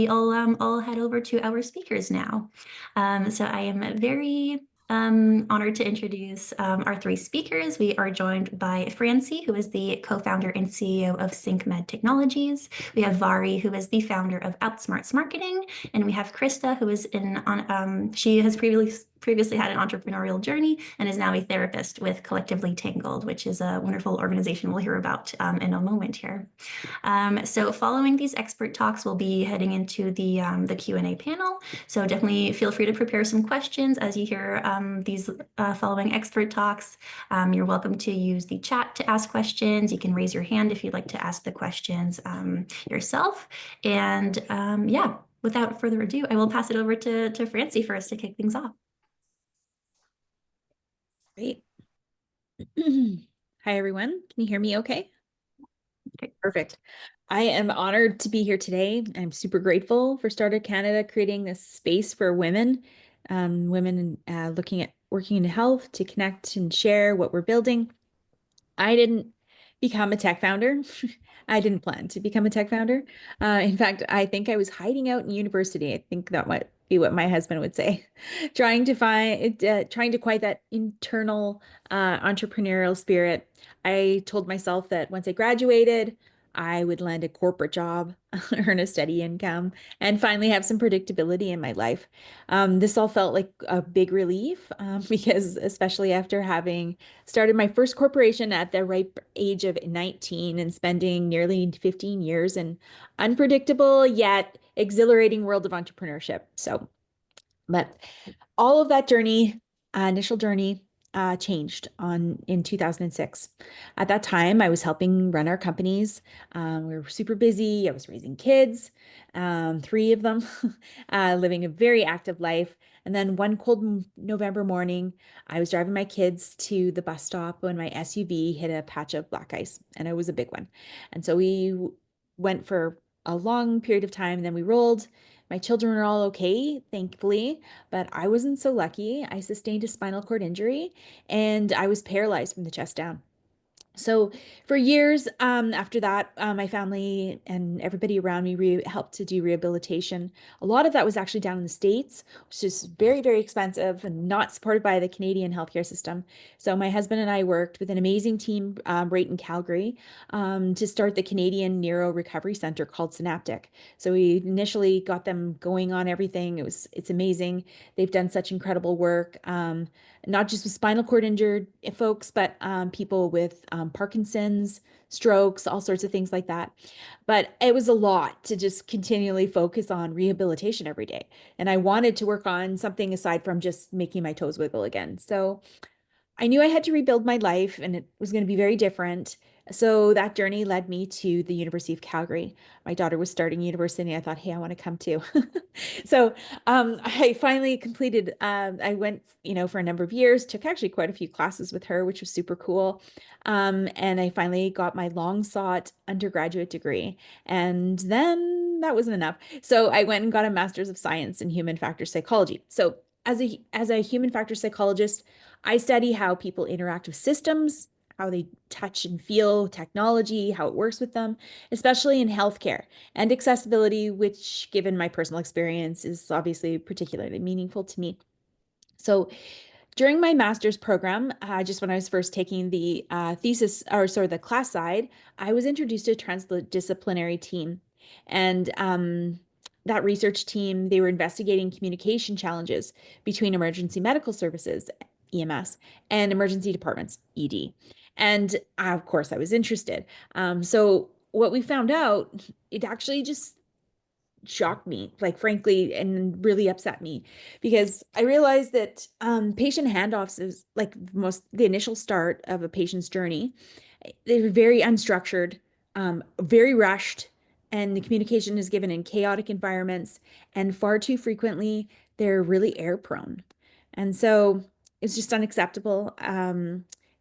I'll head over to our speakers now. So I am very honored to introduce our three speakers. We are joined by Franci, who is the co-founder and CEO of SyncMed Technologies. We have Mhairi, who is the founder of Outsmarts Marketing, and we have Krista, who is she has previously had an entrepreneurial journey and is now a therapist with Collectively Tangled, which is a wonderful organization we'll hear about in a moment here. So following these expert talks, we'll be heading into the Q&A panel. So definitely feel free to prepare some questions as you hear these following expert talks. You're welcome to use the chat to ask questions. You can raise your hand if you'd like to ask the questions yourself. And yeah, without further ado, I will pass it over to Franci for us to kick things off. Great. Hi, everyone. Can you hear me okay? Okay. Perfect. I am honored to be here today. I'm super grateful for Startup Canada creating this space for women, looking at working in health to connect and share what we're building. I didn't become a tech founder. I didn't plan to become a tech founder. In fact, I think I was hiding out in university. I think that might be what my husband would say, trying to quiet that internal entrepreneurial spirit. I told myself that once I graduated, I would land a corporate job, earn a steady income, and finally have some predictability in my life. This all felt like a big relief because especially after having started my first corporation at the ripe age of 19 and spending nearly 15 years in unpredictable yet exhilarating world of entrepreneurship. But all of that initial journey, changed in 2006. At that time, I was helping run our companies. We were super busy. I was raising kids, three of them, living a very active life. And then one cold November morning, I was driving my kids to the bus stop when my SUV hit a patch of black ice, and it was a big one. And so we went for a long period of time, and then we rolled. My children are all okay, thankfully, but I wasn't so lucky. I sustained a spinal cord injury and I was paralyzed from the chest down. So for years after that, my family and everybody around me helped to do rehabilitation. A lot of that was actually down in the States, which is very, very expensive and not supported by the Canadian healthcare system. So my husband and I worked with an amazing team right in Calgary to start the Canadian Neuro Recovery Center called Synaptic. So we initially got them going on everything. It's amazing. They've done such incredible work. Not just with spinal cord injured folks, but people with Parkinson's, strokes, all sorts of things like that. But it was a lot to just continually focus on rehabilitation every day. And I wanted to work on something aside from just making my toes wiggle again. So I knew I had to rebuild my life and it was going to be very different. So that journey led me to the University of Calgary. My daughter was starting university. I thought, hey, I want to come too. So I finally completed, I went, for a number of years, took actually quite a few classes with her, which was super cool. And I finally got my long sought undergraduate degree. And then that wasn't enough. So I went and got a master's of science in human factor psychology. So as a human factor psychologist, I study how people interact with systems, how they touch and feel technology, how it works with them, especially in healthcare and accessibility, which, given my personal experience, is obviously particularly meaningful to me. So during my master's program, just when I was first taking the the class side, I was introduced to a transdisciplinary team. And that research team, they were investigating communication challenges between emergency medical services, EMS, and emergency departments, ED. And of course, I was interested. So what we found out, it actually just shocked me, like frankly, and really upset me because I realized that patient handoffs is like the initial start of a patient's journey. They're very unstructured, very rushed, and the communication is given in chaotic environments, and far too frequently they're really error prone. And so it's just unacceptable,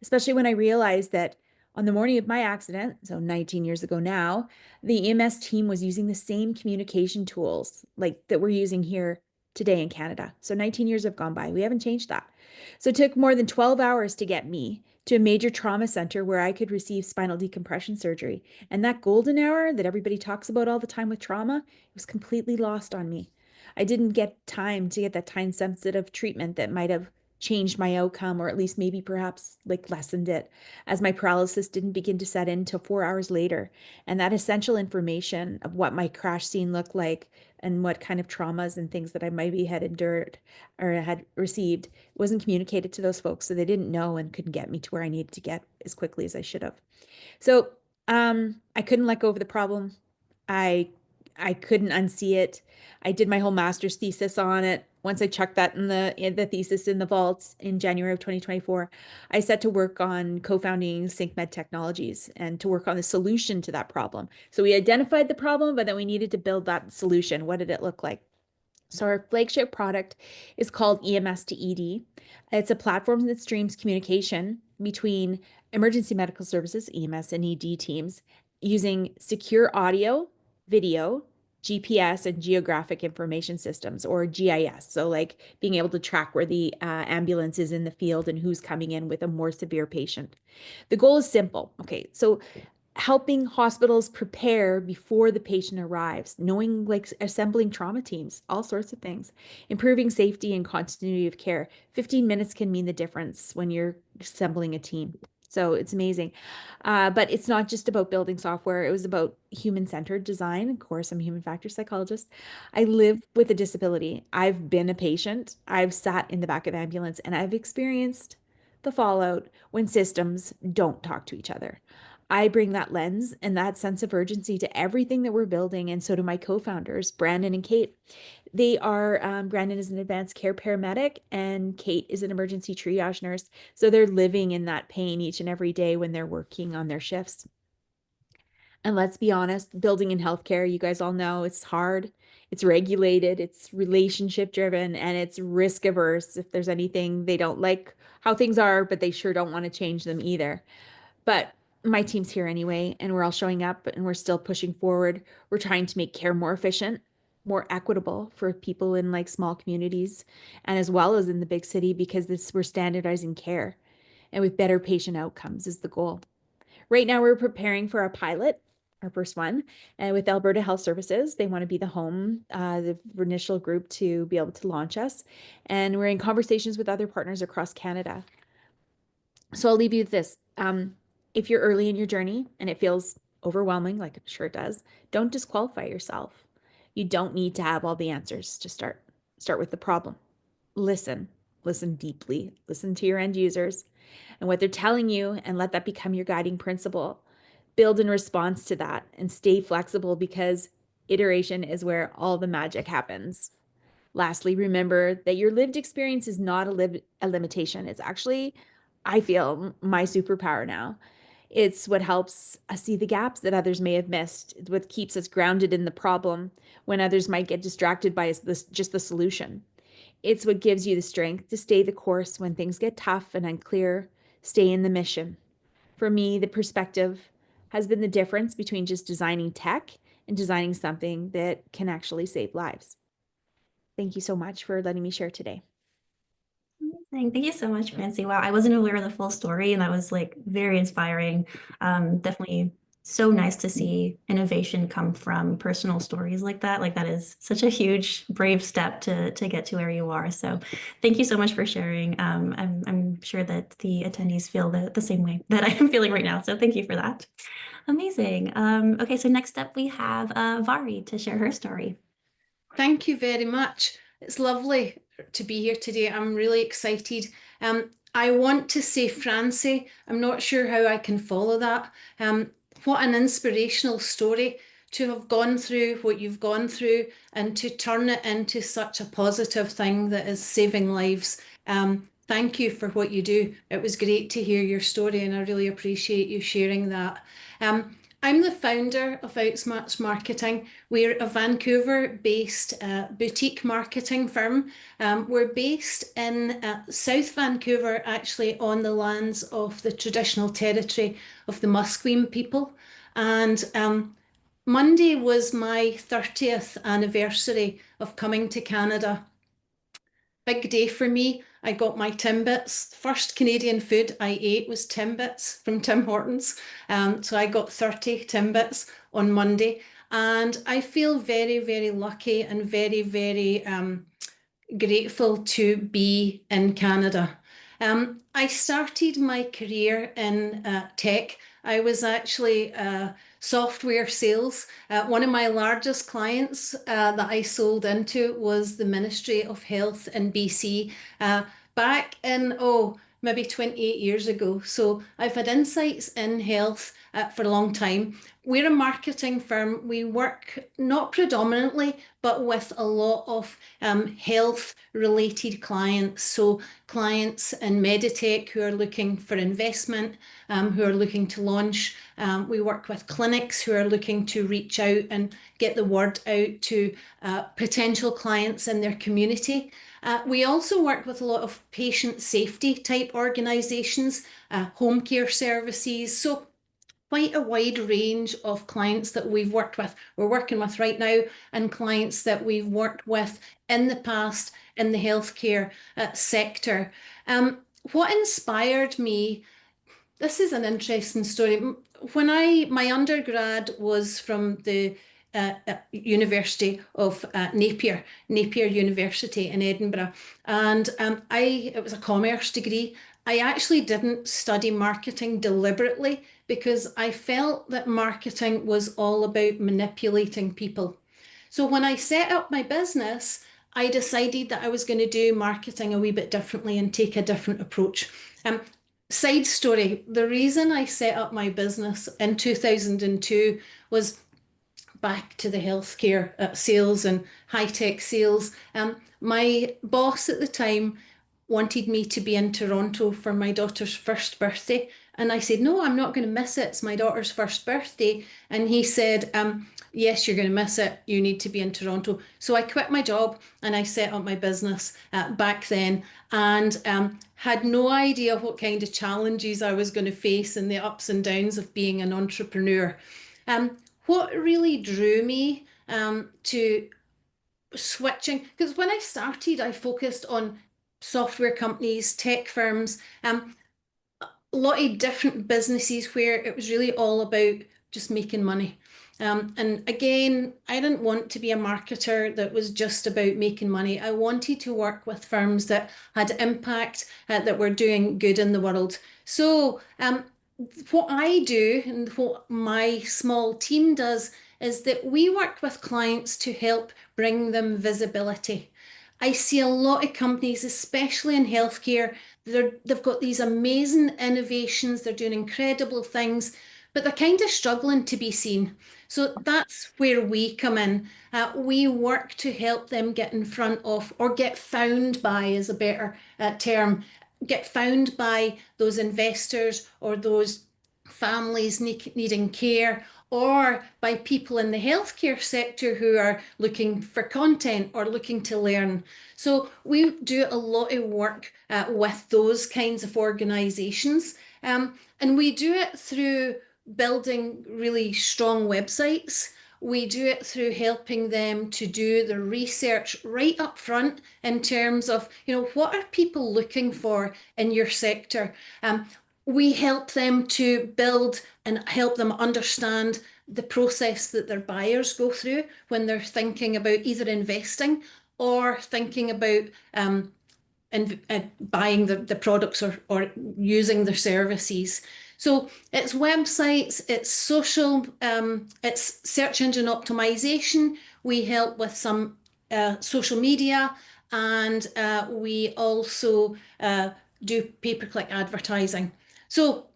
especially when I realized that on the morning of my accident, so 19 years ago now, the EMS team was using the same communication tools like that we're using here today in Canada. So 19 years have gone by. We haven't changed that. So it took more than 12 hours to get me to a major trauma center where I could receive spinal decompression surgery. And that golden hour that everybody talks about all the time with trauma, it was completely lost on me. I didn't get time to get that time sensitive treatment that might have changed my outcome, or at least maybe perhaps like lessened it, as my paralysis didn't begin to set in until 4 hours later. And that essential information of what my crash scene looked like and what kind of traumas and things that I maybe had endured or had received wasn't communicated to those folks. So they didn't know and couldn't get me to where I needed to get as quickly as I should have. So I couldn't let go of the problem. I I couldn't unsee it. I did my whole master's thesis on it. Once I chucked that in the thesis in the vaults in January of 2024, I set to work on co-founding SyncMed Technologies and to work on the solution to that problem. So we identified the problem, but then we needed to build that solution. What did it look like? So our flagship product is called EMS to ED. It's a platform that streams communication between emergency medical services, EMS and ED teams, using secure audio, video, GPS, and geographic information systems, or GIS. So like being able to track where the ambulance is in the field and who's coming in with a more severe patient. The goal is simple. Okay, so helping hospitals prepare before the patient arrives, knowing like assembling trauma teams, all sorts of things, improving safety and continuity of care. 15 minutes can mean the difference when you're assembling a team. So it's amazing. But it's not just about building software. It was about human-centered design. Of course, I'm a human factor psychologist. I live with a disability. I've been a patient. I've sat in the back of ambulance and I've experienced the fallout when systems don't talk to each other. I bring that lens and that sense of urgency to everything that we're building. And so do my co-founders, Brandon and Kate. They are, Brandon is an advanced care paramedic and Kate is an emergency triage nurse. So they're living in that pain each and every day when they're working on their shifts. And let's be honest, building in healthcare, you guys all know it's hard, it's regulated, it's relationship driven, and it's risk averse. If there's anything they don't like how things are, but they sure don't want to change them either. But my team's here anyway, and we're all showing up and we're still pushing forward. We're trying to make care more efficient, more equitable for people in like small communities and as well as in the big city because we're standardizing care and with better patient outcomes is the goal. Right now, we're preparing for our pilot, our first one, with Alberta Health Services. They want to be the home, the initial group to be able to launch us. And we're in conversations with other partners across Canada. So I'll leave you with this. If you're early in your journey and it feels overwhelming, like it sure does, don't disqualify yourself. You don't need to have all the answers to start. Start with the problem. Listen, listen deeply, listen to your end users and what they're telling you, and let that become your guiding principle. Build in response to that and stay flexible because iteration is where all the magic happens. Lastly, remember that your lived experience is not a limitation. It's actually, I feel, my superpower now. It's what helps us see the gaps that others may have missed. It's what keeps us grounded in the problem when others might get distracted by just the solution. It's what gives you the strength to stay the course when things get tough and unclear. Stay in the mission. For me, the perspective has been the difference between just designing tech and designing something that can actually save lives. Thank you so much for letting me share today. Amazing. Thank you so much, Franci. Wow, I wasn't aware of the full story, and that was like very inspiring. Definitely so nice to see innovation come from personal stories like that. Like that is such a huge, brave step to get to where you are. So, thank you so much for sharing. I'm sure that the attendees feel the same way that I am feeling right now. So, thank you for that. Amazing. Okay, so next up we have Mhairi to share her story. Thank you very much. It's lovely to be here today. I'm really excited. I want to say Franci, I'm not sure how I can follow that. What an inspirational story to have gone through what you've gone through and to turn it into such a positive thing that is saving lives. Thank you for what you do. It was great to hear your story and I really appreciate you sharing that. I'm the founder of Outsmarts Marketing. We're a Vancouver-based boutique marketing firm. We're based in South Vancouver, actually on the lands of the traditional territory of the Musqueam people. And Monday was my 30th anniversary of coming to Canada. Big day for me. I got my Timbits. First Canadian food I ate was Timbits from Tim Hortons. So I got 30 Timbits on Monday. And I feel very, very lucky and very, very grateful to be in Canada. I started my career in tech. I was actually software sales. One of my largest clients that I sold into was the Ministry of Health in BC back in, maybe 28 years ago. So I've had insights in health for a long time. We're a marketing firm. We work not predominantly, but with a lot of health related clients. So clients in Meditech who are looking for investment, who are looking to launch. We work with clinics who are looking to reach out and get the word out to potential clients in their community. We also work with a lot of patient safety type organisations, home care services. So quite a wide range of clients that we've worked with, we're working with right now, and clients that we've worked with in the past in the healthcare sector. What inspired me, this is an interesting story. When my undergrad was from the University of Napier University in Edinburgh, and it was a commerce degree. I actually didn't study marketing deliberately because I felt that marketing was all about manipulating people. So when I set up my business, I decided that I was going to do marketing a wee bit differently and take a different approach. Side story, the reason I set up my business in 2002 was back to the healthcare sales and high-tech sales. My boss at the time wanted me to be in Toronto for my daughter's first birthday. And I said, no, I'm not going to miss it. It's my daughter's first birthday. And he said, yes, you're going to miss it. You need to be in Toronto. So I quit my job and I set up my business back then, and had no idea what kind of challenges I was going to face and the ups and downs of being an entrepreneur. What really drew me to switching, because when I started, I focused on software companies, tech firms, a lot of different businesses where it was really all about just making money. And again, I didn't want to be a marketer that was just about making money. I wanted to work with firms that had impact, that were doing good in the world. So what I do and what my small team does is that we work with clients to help bring them visibility. I see a lot of companies, especially in healthcare, they've got these amazing innovations, they're doing incredible things, but they're kind of struggling to be seen. So that's where we come in. We work to help them get in front of, or get found by is a better term, get found by those investors or those families needing care, or by people in the healthcare sector who are looking for content or looking to learn. So we do a lot of work with those kinds of organisations, and we do it through building really strong websites. We do it through helping them to do the research right up front in terms of, what are people looking for in your sector? We help them to build and help them understand the process that their buyers go through when they're thinking about either investing or thinking about buying the products or using their services. So it's websites, it's social, it's search engine optimization. We help with some social media, and we also do pay-per-click advertising. So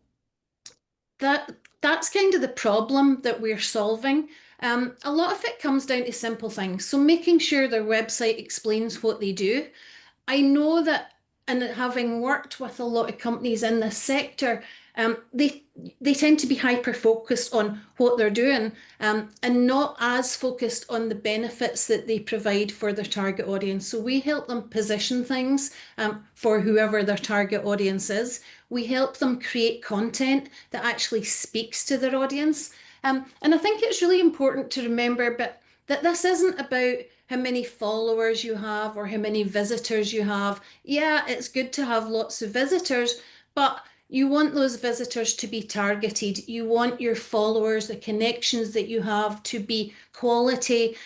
that's kind of the problem that we're solving. A lot of it comes down to simple things. So making sure their website explains what they do. I know that, and having worked with a lot of companies in this sector, they tend to be hyper focused on what they're doing, and not as focused on the benefits that they provide for their target audience. So we help them position things for whoever their target audience is. We help them create content that actually speaks to their audience. And I think it's really important to remember that this isn't about how many followers you have or how many visitors you have. Yeah, it's good to have lots of visitors, but you want those visitors to be targeted. You want your followers, the connections that you have, to be quality,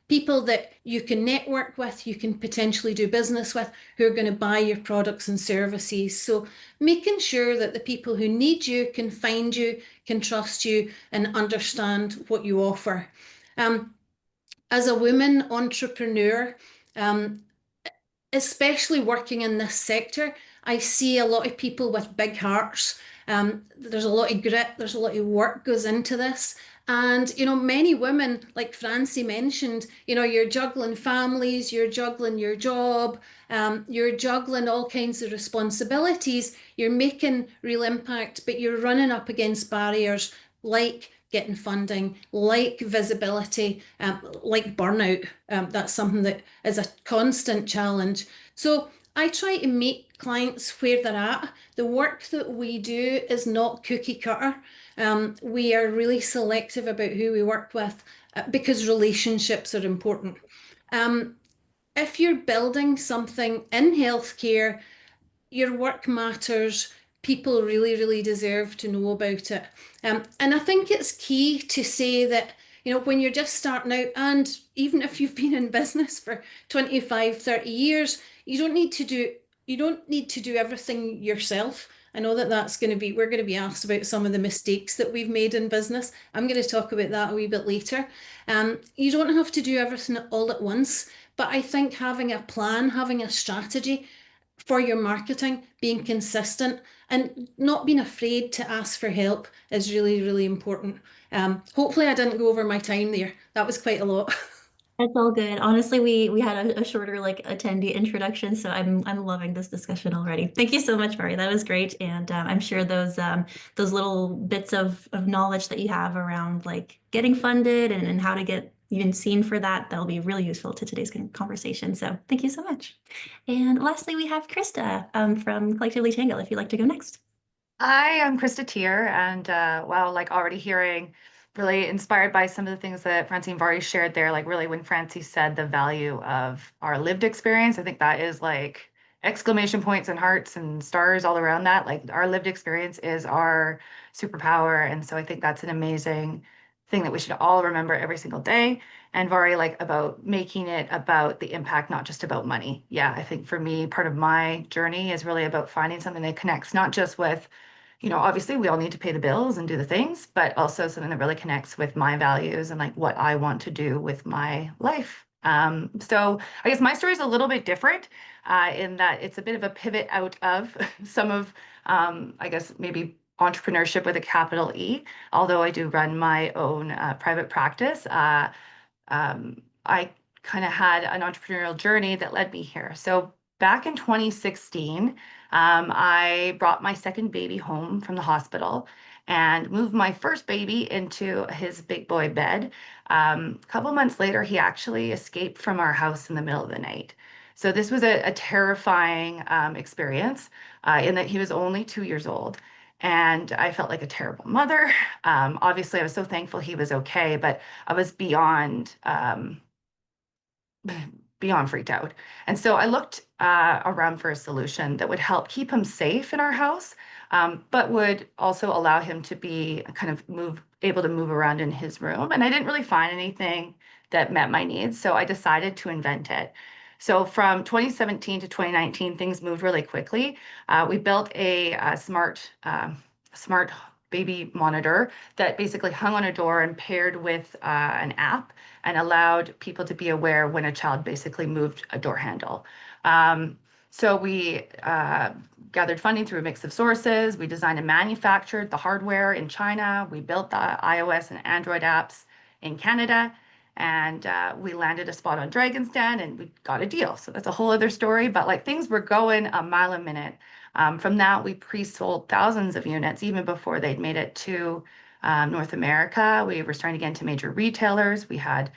people that you can network with, you can potentially do business with, who are going to buy your products and services. So making sure that the people who need you can find you, can trust you, and understand what you offer. As a woman entrepreneur, um, especially working in this sector, I see a lot of people with big hearts. There's a lot of grit, there's a lot of work goes into this. And, many women, like Franci mentioned, you're juggling families, you're juggling your job, you're juggling all kinds of responsibilities, you're making real impact, but you're running up against barriers like getting funding, like visibility, like burnout. That's something that is a constant challenge. So I try to meet clients where they're at. The work that we do is not cookie cutter. We are really selective about who we work with because relationships are important. Um, if you're building something in healthcare, your work matters. People really, really deserve to know about it. And I think it's key to say that, when you're just starting out, and even if you've been in business for 25, 30 years, you don't need to do everything yourself. I know that we're going to be asked about some of the mistakes that we've made in business. I'm going to talk about that a wee bit later. You don't have to do everything all at once, but I think having a plan, having a strategy for your marketing, being consistent and not being afraid to ask for help is really, really important. Hopefully I didn't go over my time there. That was quite a lot. That's all good. Honestly, we had a shorter like attendee introduction, so I'm loving this discussion already. Thank you so much, Mhairi. That was great, and I'm sure those little bits of knowledge that you have around like getting funded and how to get even seen for that, that'll be really useful to today's conversation. So thank you so much. And lastly, we have Krista from Collectively Tangled. If you'd like to go next. Hi, I'm Krista Teare, and wow, like already hearing, really inspired by some of the things that Franci and Mhairi shared there. Like really, when Franci said the value of our lived experience, I think that is like exclamation points and hearts and stars all around that. Like our lived experience is our superpower, and so I think that's an amazing thing that we should all remember every single day. And Mhairi, like about making it about the impact, not just about money. Yeah, I think for me, part of my journey is really about finding something that connects not just with obviously we all need to pay the bills and do the things, but also something that really connects with my values and like what I want to do with my life. So I guess my story is a little bit different in that it's a bit of a pivot out of some of, I guess, maybe entrepreneurship with a capital E, although I do run my own private practice. I kind of had an entrepreneurial journey that led me here. So back in 2016, I brought my second baby home from the hospital and moved my first baby into his big boy bed. A couple months later, he actually escaped from our house in the middle of the night. So this was a terrifying experience in that he was only 2 years old. And I felt like a terrible mother. Obviously, I was so thankful he was okay, but I was beyond freaked out. And so I looked around for a solution that would help keep him safe in our house, but would also allow him to be kind of able to move around in his room. And I didn't really find anything that met my needs, so I decided to invent it. So from 2017 to 2019, things moved really quickly. We built a smart baby monitor that basically hung on a door and paired with an app and allowed people to be aware when a child basically moved a door handle. So we gathered funding through a mix of sources. We designed and manufactured the hardware in China. We built the iOS and Android apps in Canada. And we landed a spot on Dragon's Den and we got a deal. So that's a whole other story. But like things were going a mile a minute. From that, we pre-sold thousands of units even before they'd made it to North America. We were starting to get into major retailers. We had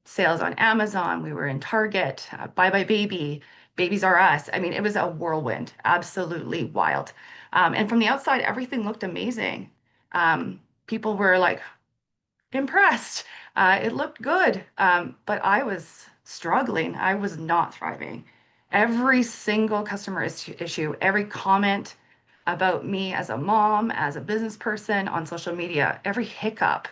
sales on Amazon. We were in Target, Bye Bye Baby, Babies R Us. I mean, it was a whirlwind, absolutely wild. And from the outside, everything looked amazing. People were like impressed. It looked good, but I was struggling. I was not thriving. Every single customer issue, every comment about me as a mom, as a business person on social media, every hiccup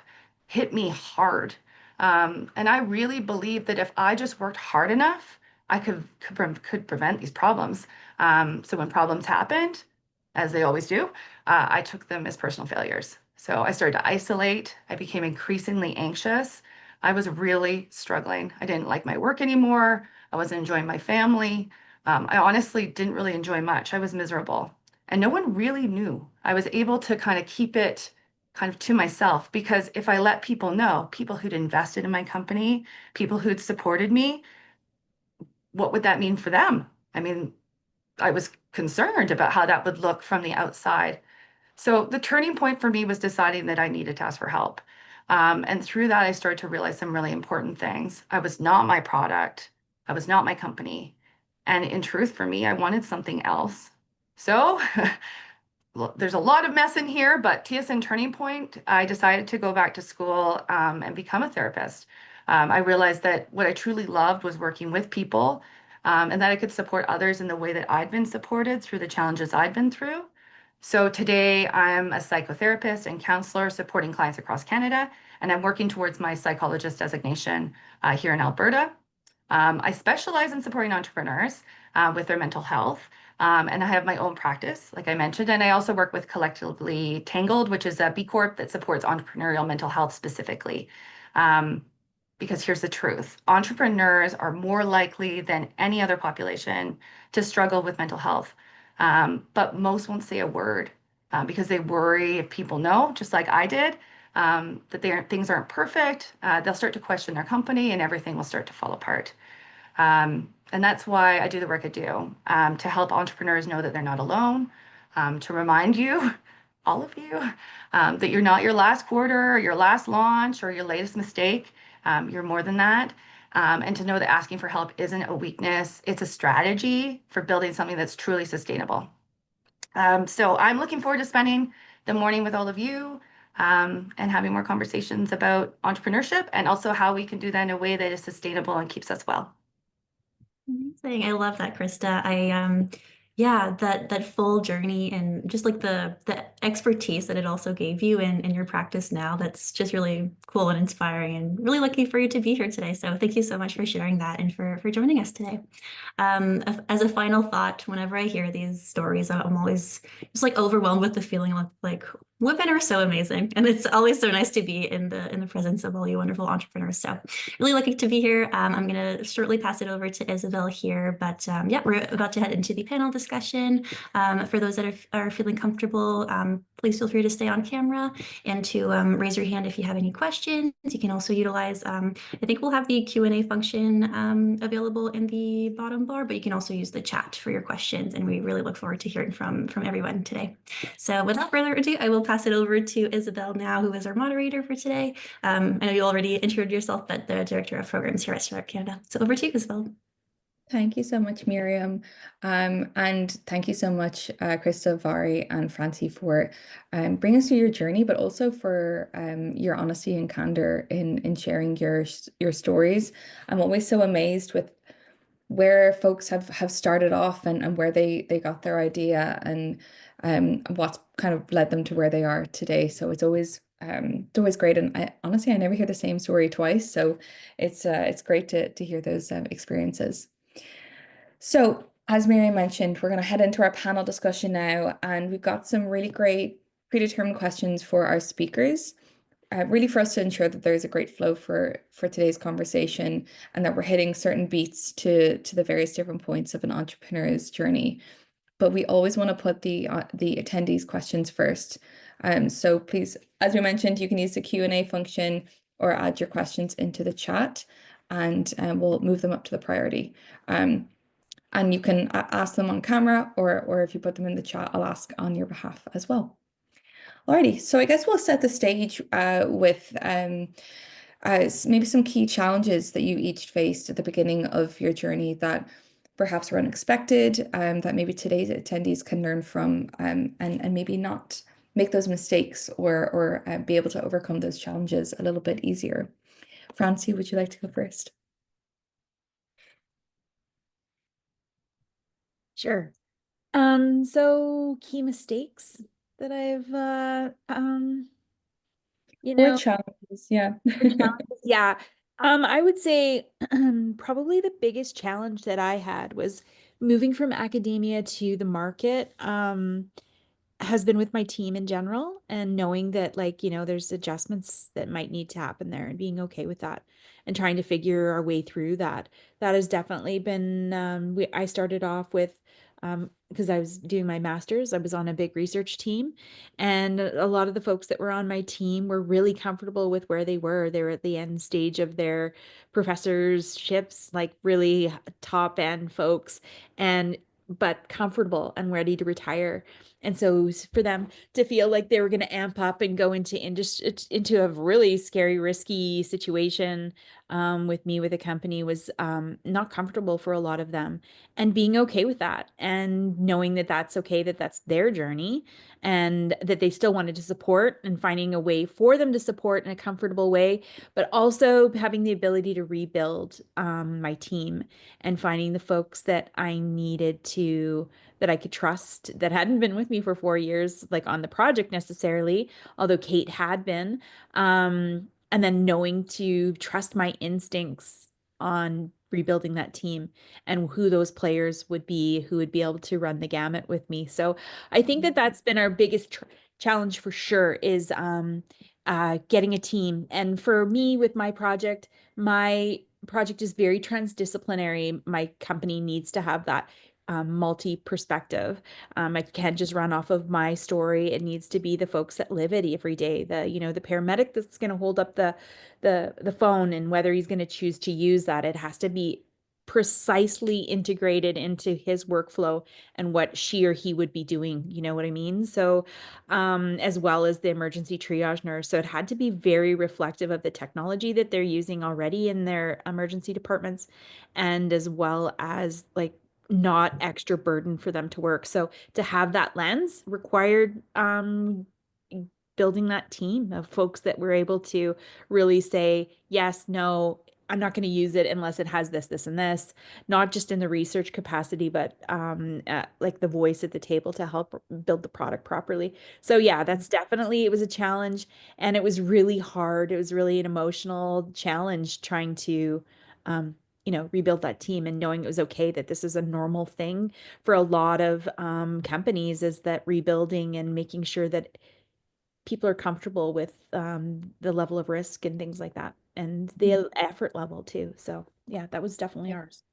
hit me hard. And I really believe that if I just worked hard enough, I could prevent these problems. So when problems happened, as they always do, I took them as personal failures. So I started to isolate. I became increasingly anxious. I was really struggling. I didn't like my work anymore. I wasn't enjoying my family. I honestly didn't really enjoy much. I was miserable. And no one really knew. I was able to kind of keep it kind of to myself because if I let people know, people who'd invested in my company, people who'd supported me, what would that mean for them? I mean, I was concerned about how that would look from the outside. So the turning point for me was deciding that I needed to ask for help. And through that, I started to realize some really important things. I was not my product. I was not my company. And in truth, for me, I wanted something else. So there's a lot of mess in here, but TSN turning point, I decided to go back to school and become a therapist. I realized that what I truly loved was working with people and that I could support others in the way that I'd been supported through the challenges I'd been through. So today I'm a psychotherapist and counselor supporting clients across Canada, and I'm working towards my psychologist designation here in Alberta. I specialize in supporting entrepreneurs with their mental health. And I have my own practice, like I mentioned, and I also work with collectively Tangled, which is a B Corp that supports entrepreneurial mental health specifically. Because here's the truth, entrepreneurs are more likely than any other population to struggle with mental health. But most won't say a word because they worry if people know, just like I did, that things aren't perfect. They'll start to question their company and everything will start to fall apart. And that's why I do the work I do, to help entrepreneurs know that they're not alone, to remind you, all of you, that you're not your last quarter or your last launch or your latest mistake. You're more than that. And to know that asking for help isn't a weakness, it's a strategy for building something that's truly sustainable. So I'm looking forward to spending the morning with all of you and having more conversations about entrepreneurship and also how we can do that in a way that is sustainable and keeps us well. Amazing. I love that, Krista. Yeah, that full journey and just like the expertise that it also gave you in your practice now, that's just really cool and inspiring and really lucky for you to be here today. So thank you so much for sharing that and for joining us today. As a final thought, whenever I hear these stories, I'm always just like overwhelmed with the feeling of like women are so amazing, and it's always so nice to be in the presence of all you wonderful entrepreneurs. So really lucky to be here. I'm going to shortly pass it over to Isabel here, but yeah, we're about to head into the panel discussion. For those that are feeling comfortable, please feel free to stay on camera and to raise your hand if you have any questions. You can also utilize, I think we'll have the Q&A function available in the bottom bar, but you can also use the chat for your questions, and we really look forward to hearing from everyone today. So without further ado, I will pass it over to Isabel now, who is our moderator for today. I know you already introduced yourself, but the Director of Programs here at Startup Canada. So over to you, Isabel. Thank you so much, Miriam. And thank you so much, Krista, Mhairi, and Franci for bringing us through your journey, but also for your honesty and candor in sharing your stories. I'm always so amazed with where folks have started off and where they got their idea and what's kind of led them to where they are today. So it's always great. And honestly, I never hear the same story twice. So it's great to hear those experiences. So as Miriam mentioned, we're going to head into our panel discussion now, and we've got some really great predetermined questions for our speakers. Really for us to ensure that there's a great flow for today's conversation and that we're hitting certain beats to the various different points of an entrepreneur's journey. But we always want to put the attendees' questions first. So please, as we mentioned, you can use the Q&A function or add your questions into the chat, and we'll move them up to the priority. And you can ask them on camera, or if you put them in the chat, I'll ask on your behalf as well. Alrighty, so I guess we'll set the stage with maybe some key challenges that you each faced at the beginning of your journey that perhaps were unexpected, that maybe today's attendees can learn from, and maybe not make those mistakes or be able to overcome those challenges a little bit easier. Franci, would you like to go first? Sure. So key mistakes that I've Or challenges, yeah. yeah. I would say probably the biggest challenge that I had was moving from academia to the market. Has been with my team in general and knowing that like, there's adjustments that might need to happen there and being okay with that and trying to figure our way through that. That has definitely been I started off with because I was doing my master's, I was on a big research team, and a lot of the folks that were on my team were really comfortable with where they were. They were at the end stage of their professorships, like really top end folks, and but comfortable and ready to retire. And so for them to feel like they were going to amp up and go into a really scary, risky situation with me with a company was not comfortable for a lot of them. And being okay with that and knowing that that's okay, that that's their journey and that they still wanted to support and finding a way for them to support in a comfortable way, but also having the ability to rebuild my team and finding the folks that I needed to that I could trust that hadn't been with me for 4 years, like on the project necessarily, although Kate had been. And then knowing to trust my instincts on rebuilding that team and who those players would be, who would be able to run the gamut with me. So I think that that's been our biggest challenge for sure is getting a team. And for me with my project is very transdisciplinary. My company needs to have that multi-perspective. I can't just run off of my story. It needs to be the folks that live it every day. The paramedic that's going to hold up the phone and whether he's going to choose to use that. It has to be precisely integrated into his workflow and what she or he would be doing. You know what I mean? So, as well as the emergency triage nurse. So it had to be very reflective of the technology that they're using already in their emergency departments, and as well as like not extra burden for them to work. So to have that lens required building that team of folks that were able to really say, yes, no, I'm not going to use it unless it has this, this, and this, not just in the research capacity, but like the voice at the table to help build the product properly. So yeah, that's definitely, it was a challenge and it was really hard. It was really an emotional challenge trying to, rebuild that team and knowing it was okay that this is a normal thing for a lot of companies is that rebuilding and making sure that people are comfortable with the level of risk and things like that and the effort level too. So yeah, that was definitely ours.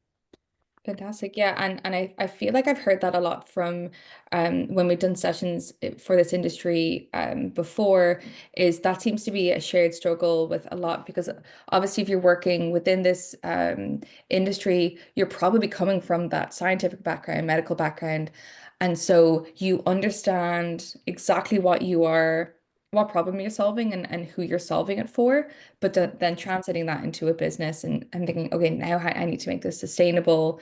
Fantastic. Yeah. And I feel like I've heard that a lot from when we've done sessions for this industry before, is that seems to be a shared struggle with a lot, because obviously if you're working within this industry, you're probably coming from that scientific background, medical background. And so you understand exactly what problem you're solving and who you're solving it for, but then translating that into a business and thinking, okay, now I need to make this sustainable.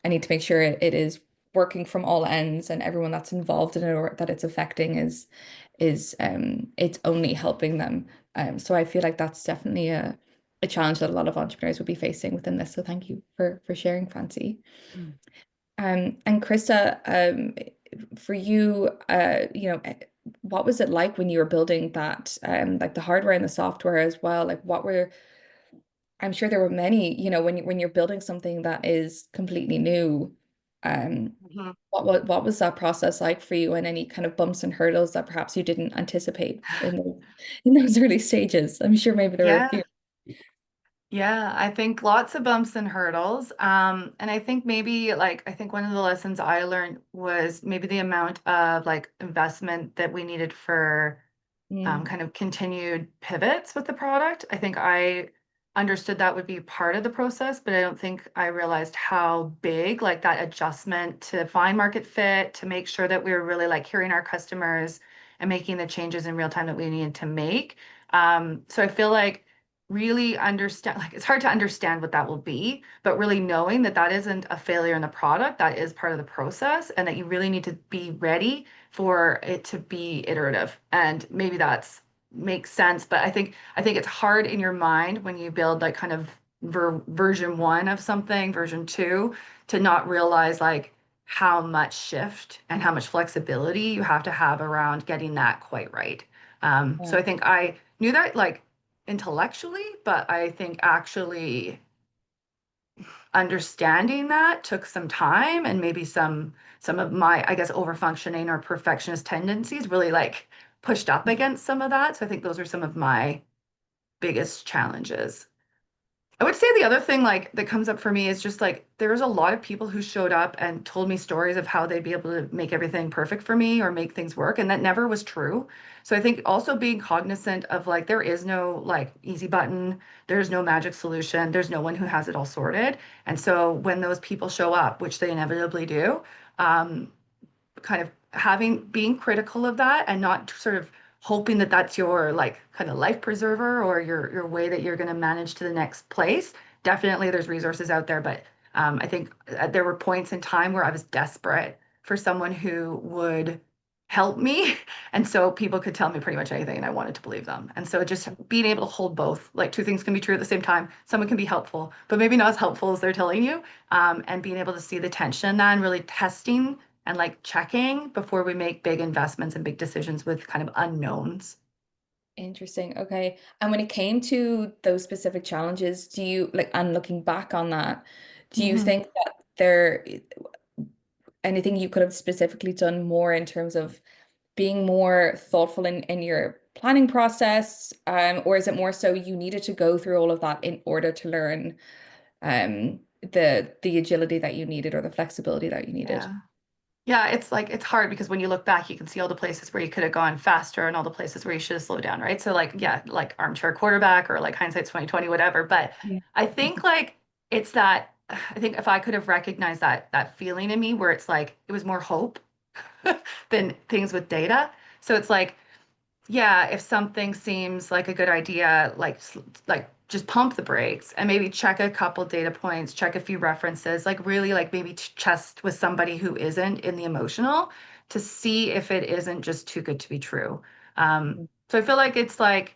I need to make sure it is working from all ends and everyone that's involved in it or that it's affecting is it's only helping them. So I feel like that's definitely a challenge that a lot of entrepreneurs would be facing within this. So thank you for sharing, Franci. Mm. And Krista, for you, what was it like when you were building that, like the hardware and the software as well? Like I'm sure there were many, when you're building something that is completely new, Mhm. what was that process like for you, and any kind of bumps and hurdles that perhaps you didn't anticipate in those early stages? I'm sure maybe there were a Yeah. few. Yeah, I think lots of bumps and hurdles. And I think maybe I think one of the lessons I learned was maybe the amount of like investment that we needed for Mm, kind of continued pivots with the product. I think I understood that would be part of the process, but I don't think I realized how big like that adjustment to find market fit, to make sure that we were really like hearing our customers and making the changes in real time that we needed to make. So I feel like really understand, like it's hard to understand what that will be, but really knowing that that isn't a failure in the product, that is part of the process, and that you really need to be ready for it to be iterative. And maybe that's makes sense, but I think it's hard in your mind when you build like kind of version one of something, version two, to not realize like how much shift and how much flexibility you have to have around getting that quite right. So I think I knew that like intellectually, but I think actually understanding that took some time, and maybe some of my, I guess, overfunctioning or perfectionist tendencies really like pushed up against some of that. So I think those are some of my biggest challenges. I would say the other thing like that comes up for me is just like there's a lot of people who showed up and told me stories of how they'd be able to make everything perfect for me or make things work, and that never was true. So I think also being cognizant of like there is no like easy button, there's no magic solution, there's no one who has it all sorted. And so when those people show up, which they inevitably do, kind of being critical of that and not sort of hoping that that's your like kind of life preserver or your way that you're going to manage to the next place. Definitely there's resources out there, but I think there were points in time where I was desperate for someone who would help me. And so people could tell me pretty much anything and I wanted to believe them. And so just being able to hold both, like two things can be true at the same time. Someone can be helpful, but maybe not as helpful as they're telling you. And being able to see the tension then really testing and like checking before we make big investments and big decisions with kind of unknowns. Interesting. Okay. And when it came to those specific challenges, do you like, and looking back on that, do you Mhm. think that there anything you could have specifically done more in terms of being more thoughtful in your planning process? Or is it more so you needed to go through all of that in order to learn the agility that you needed or the flexibility that you needed? Yeah. Yeah, it's like it's hard because when you look back, you can see all the places where you could have gone faster and all the places where you should have slowed down, right? So like, yeah, like armchair quarterback or like hindsight's 2020, whatever. But Yeah. I think like it's that I think if I could have recognized that feeling in me where it's like it was more hope than things with data. So it's like yeah, if something seems like a good idea, like just pump the brakes and maybe check a couple data points, check a few references, like really like maybe test with somebody who isn't in the emotional to see if it isn't just too good to be true. So I feel like it's like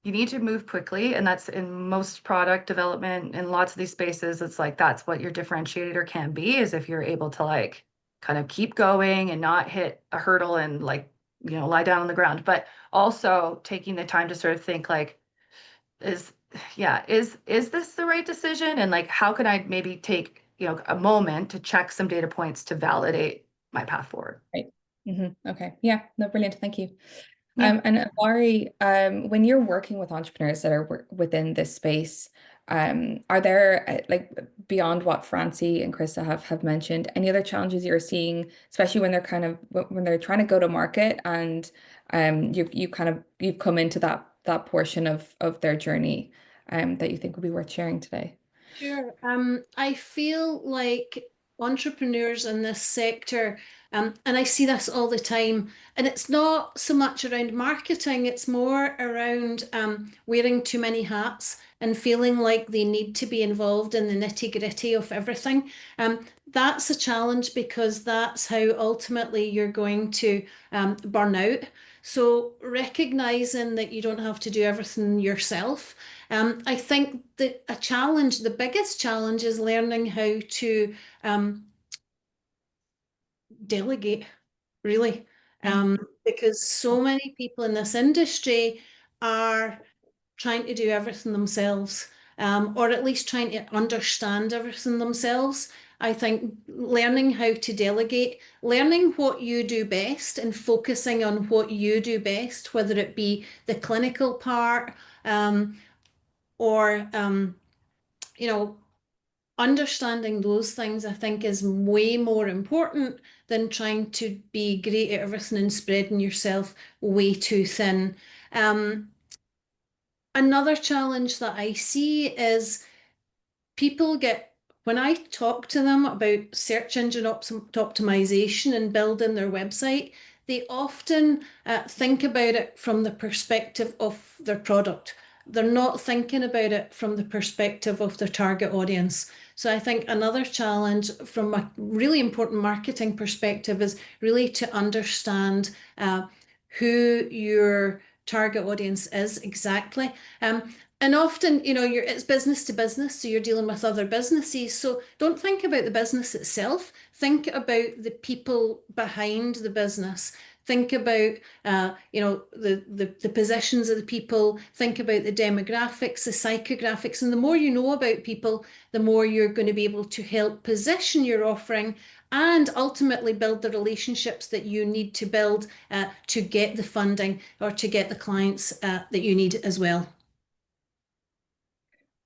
you need to move quickly, and that's in most product development in lots of these spaces. It's like that's what your differentiator can be, is if you're able to like kind of keep going and not hit a hurdle and like, lie down on the ground, but also taking the time to sort of think like, is yeah, is this the right decision? And like how can I maybe take, a moment to check some data points to validate my path forward. Right. Okay. Yeah. No, brilliant. Thank you. Yeah. And Mhairi, when you're working with entrepreneurs that are within this space, are there like beyond what Franci and Krista have mentioned, any other challenges you're seeing, especially when they're kind of when they're trying to go to market and you've come into that portion of their journey that you think would be worth sharing today? Sure. I feel like entrepreneurs in this sector, and I see this all the time, and it's not so much around marketing, it's more around wearing too many hats and feeling like they need to be involved in the nitty-gritty of everything. That's a challenge because that's how ultimately you're going to burn out. So recognizing that you don't have to do everything yourself. I think that the biggest challenge is learning how to delegate, really, because so many people in this industry are trying to do everything themselves, or at least trying to understand everything themselves. I think learning how to delegate, learning what you do best and focusing on what you do best, whether it be the clinical part, or you know, understanding those things, I think, is way more important than trying to be great at everything and spreading yourself way too thin. Um, Another challenge that I see is people get, when I talk to them about search engine optimization and building their website, they often think about it from the perspective of their product. they're not thinking about it from the perspective of their target audience. So I think another challenge from a really important marketing perspective is really to understand who your target audience is exactly. And often, it's business to business, so you're dealing with other businesses. So don't think about the business itself. Think about the people behind the business. Think about, the positions of the people. Think about the demographics, the psychographics. And the more you know about people, the more you're going to be able to help position your offering and ultimately build the relationships that you need to build to get the funding or to get the clients that you need as well.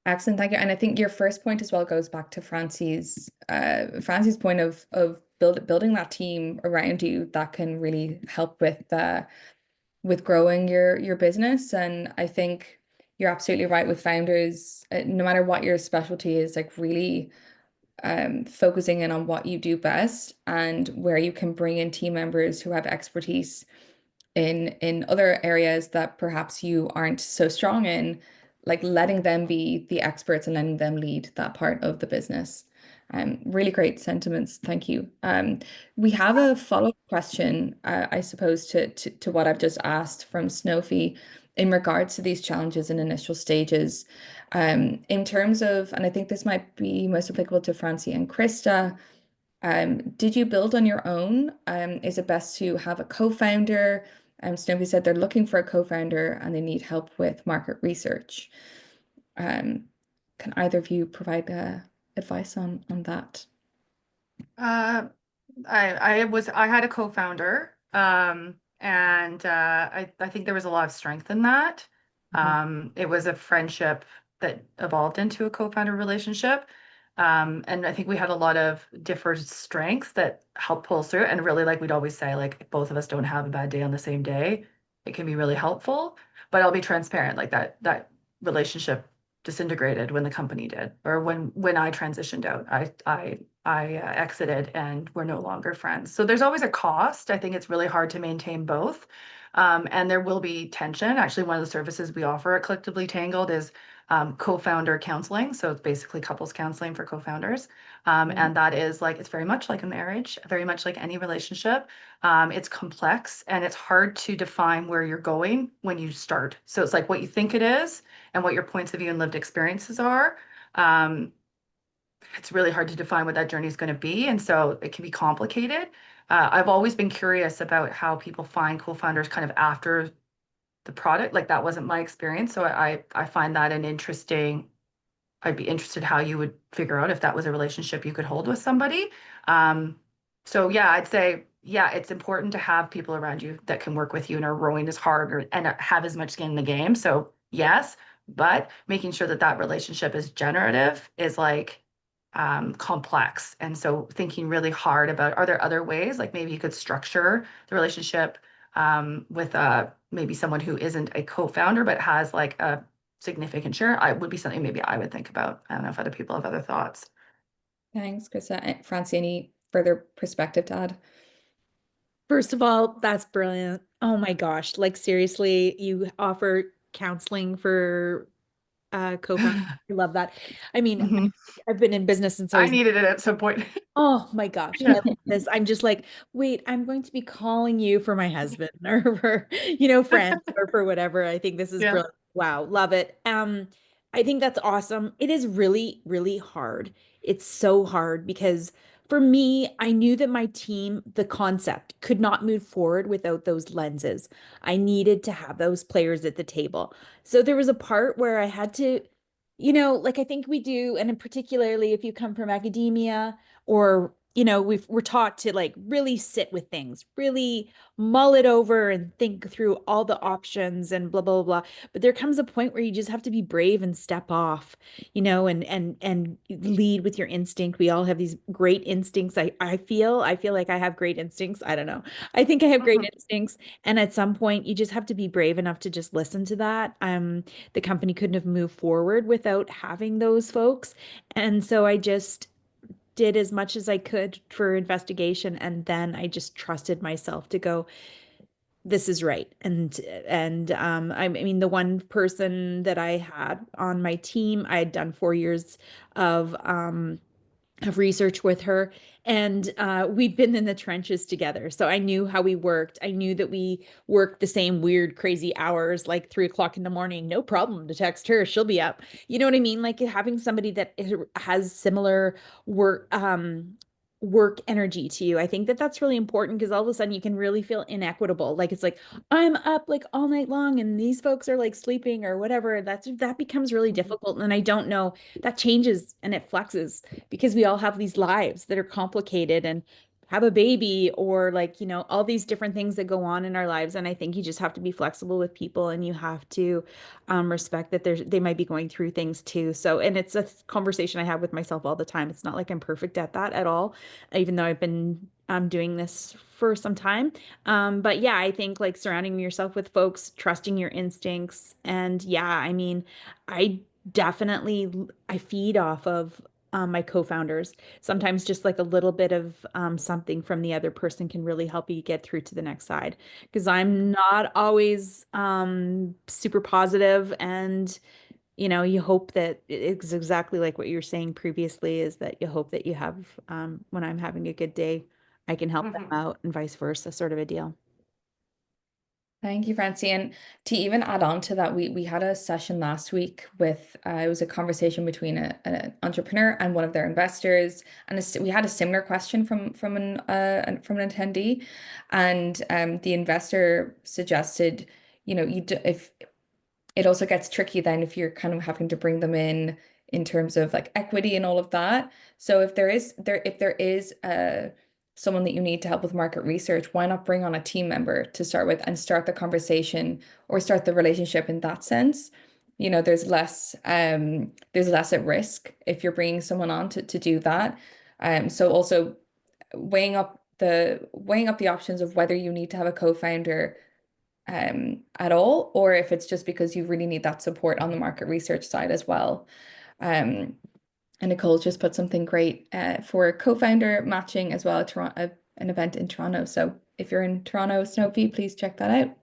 Excellent, thank you. And I think your first point as well goes back to Franci's point of building that team around you that can really help with growing your business. And I think you're absolutely right with founders, no matter what your specialty is, like really focusing in on what you do best and where you can bring in team members who have expertise in other areas that perhaps you aren't so strong in, like letting them be the experts and letting them lead that part of the business. Really great sentiments. Thank you. We have a follow-up question, I suppose, to what I've just asked from Snowfie in regards to these challenges in initial stages. In terms of, and I think this might be most applicable to Franci and Krista, did you build on your own? Is it best to have a co-founder? Snowfie said they're looking for a co-founder and they need help with market research. Can either of you provide advice on that? I had a co-founder, and I think there was a lot of strength in that. It was a friendship that evolved into a co-founder relationship. And I think we had a lot of different strengths that helped pull us through. And really, like we'd always say, like if both of us don't have a bad day on the same day, it can be really helpful. But I'll be transparent, like that relationship disintegrated when the company did, or when I transitioned out. I exited and we're no longer friends. So there's always a cost. I think it's really hard to maintain both. And there will be tension. Actually, one of the services we offer at Collectively Tangled is co-founder counseling. So it's basically couples counseling for co-founders. And that is like, it's very much like a marriage, very much like any relationship. It's complex and it's hard to define where you're going when you start. So it's like what you think it is and what your points of view and lived experiences are. It's really hard to define what that journey is going to be. And so it can be complicated. I've always been curious about how people find co-founders kind of after the product. Like that wasn't my experience. So I find that I'd be interested how you would figure out if that was a relationship you could hold with somebody. So yeah, I'd say, yeah, it's important to have people around you that can work with you and are rowing as hard and have as much skin in the game. So yes, but making sure that that relationship is generative is like complex. And so thinking really hard about, are there other ways? Like maybe you could structure the relationship with maybe someone who isn't a co-founder, but has like a significant share. I would be something maybe I would think about. I don't know if other people have other thoughts. Thanks, Krista. Franci, any further perspective to add? First of all, that's brilliant. Oh my gosh. Like seriously, you offer counseling for co-founder. I love that. I mean, I've been in business since I needed it at some point. Oh my gosh, I love this. I'm just like, wait, I'm going to be calling you for my husband or for, friends or for whatever. I think this is brilliant. Wow, love it. I think that's awesome. It is really, really hard. It's so hard because for me, I knew that my team, the concept, could not move forward without those lenses. I needed to have those players at the table. So there was a part where I had to, like I think we do, and in particularly if you come from academia, or we're taught to like really sit with things, really mull it over and think through all the options and blah blah blah. But there comes a point where you just have to be brave and step off, and lead with your instinct. We all have these great instincts. I feel like I have great instincts. I don't know. I think I have great instincts, and at some point you just have to be brave enough to just listen to that. The company couldn't have moved forward without having those folks, and so I just did as much as I could for investigation. And then I just trusted myself to go, this is right. I mean, the one person that I had on my team, I had done 4 years of research with her, and we'd been in the trenches together. So I knew how we worked. I knew that we worked the same weird, crazy hours, like 3 o'clock in the morning. No problem to text her. She'll be up. You know what I mean? Like having somebody that has similar work energy to you. I think that that's really important because all of a sudden you can really feel inequitable. Like it's like I'm up like all night long and these folks are like sleeping or whatever. That becomes really difficult. And I don't know, that changes and it flexes because we all have these lives that are complicated and have a baby or like, all these different things that go on in our lives. And I think you just have to be flexible with people and you have to respect that they might be going through things too. So, and it's a conversation I have with myself all the time. It's not like I'm perfect at that at all, even though I've been doing this for some time. But yeah, I think like surrounding yourself with folks, trusting your instincts. And yeah, I mean, I definitely, I feed off of my co-founders. Sometimes just like a little bit of something from the other person can really help you get through to the next side. Because I'm not always super positive, and you hope that it's exactly like what you were saying previously, is that you hope that you have when I'm having a good day, I can help them out, and vice versa, sort of a deal. Thank you, Franci. And to even add on to that, we had a session last week with it was a conversation between an entrepreneur and one of their investors, and we had a similar question from an attendee, and the investor suggested, if it also gets tricky then if you're kind of having to bring them in terms of like equity and all of that. So if there is someone that you need to help with market research, why not bring on a team member to start with and start the conversation or start the relationship in that sense? There's less at risk if you're bringing someone on to do that. So also weighing up the options of whether you need to have a co-founder at all, or if it's just because you really need that support on the market research side as well. And Nicole just put something great for co-founder matching as well, an event in Toronto. So if you're in Toronto, Snowpea, please check that out.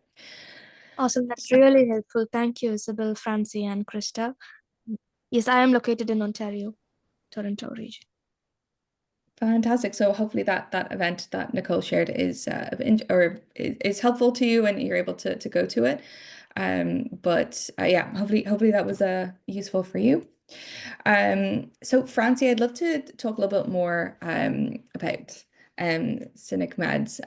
Awesome. That's really helpful. Thank you, Isabel, Franci, and Krista. Yes, I am located in Ontario, Toronto region. Fantastic. So hopefully that event that Nicole shared is is helpful to you and you're able to go to it. But yeah, hopefully that was useful for you. So Franci, I'd love to talk a little bit more about SyncMeds.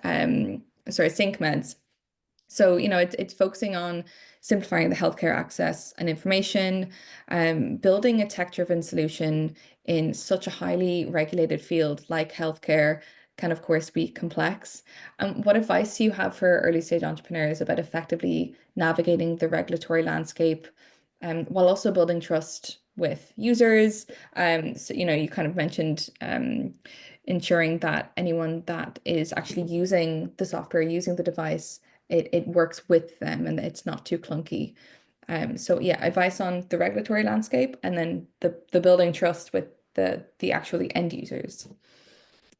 So, it's focusing on simplifying the healthcare access and information, building a tech-driven solution in such a highly regulated field like healthcare can, of course, be complex. What advice do you have for early stage entrepreneurs about effectively navigating the regulatory landscape, while also building trust with users? So, you kind of mentioned ensuring that anyone that is actually using the software, using the device, it works with them and it's not too clunky. So yeah, advice on the regulatory landscape and then the building trust with the actually end users.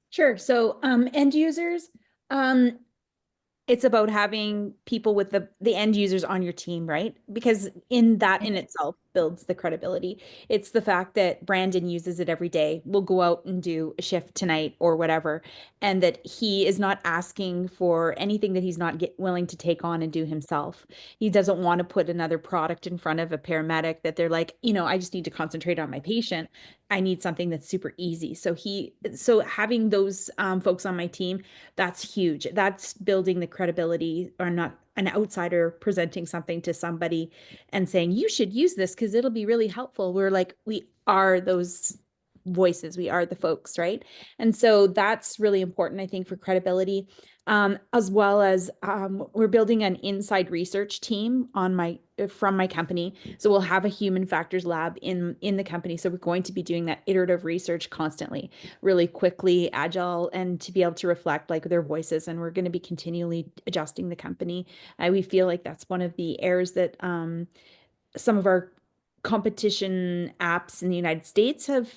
Sure. So end users, it's about having people with the end users on your team, right? Because in itself builds the credibility. It's the fact that Brandon uses it every day. We'll go out and do a shift tonight or whatever, and that he is not asking for anything that he's not willing to take on and do himself. He doesn't want to put another product in front of a paramedic that they're like, I just need to concentrate on my patient. I need something that's super easy. So having those folks on my team, that's huge. That's building the credibility, or not an outsider presenting something to somebody and saying, you should use this because it'll be really helpful. We are those voices. We are the folks, right? And so that's really important, I think, for credibility, as well as we're building an inside research team from my company. So we'll have a human factors lab in the company. So we're going to be doing that iterative research constantly, really quickly, agile, and to be able to reflect like their voices. And we're going to be continually adjusting the company. We feel like that's one of the errors that some of our competition apps in the United States have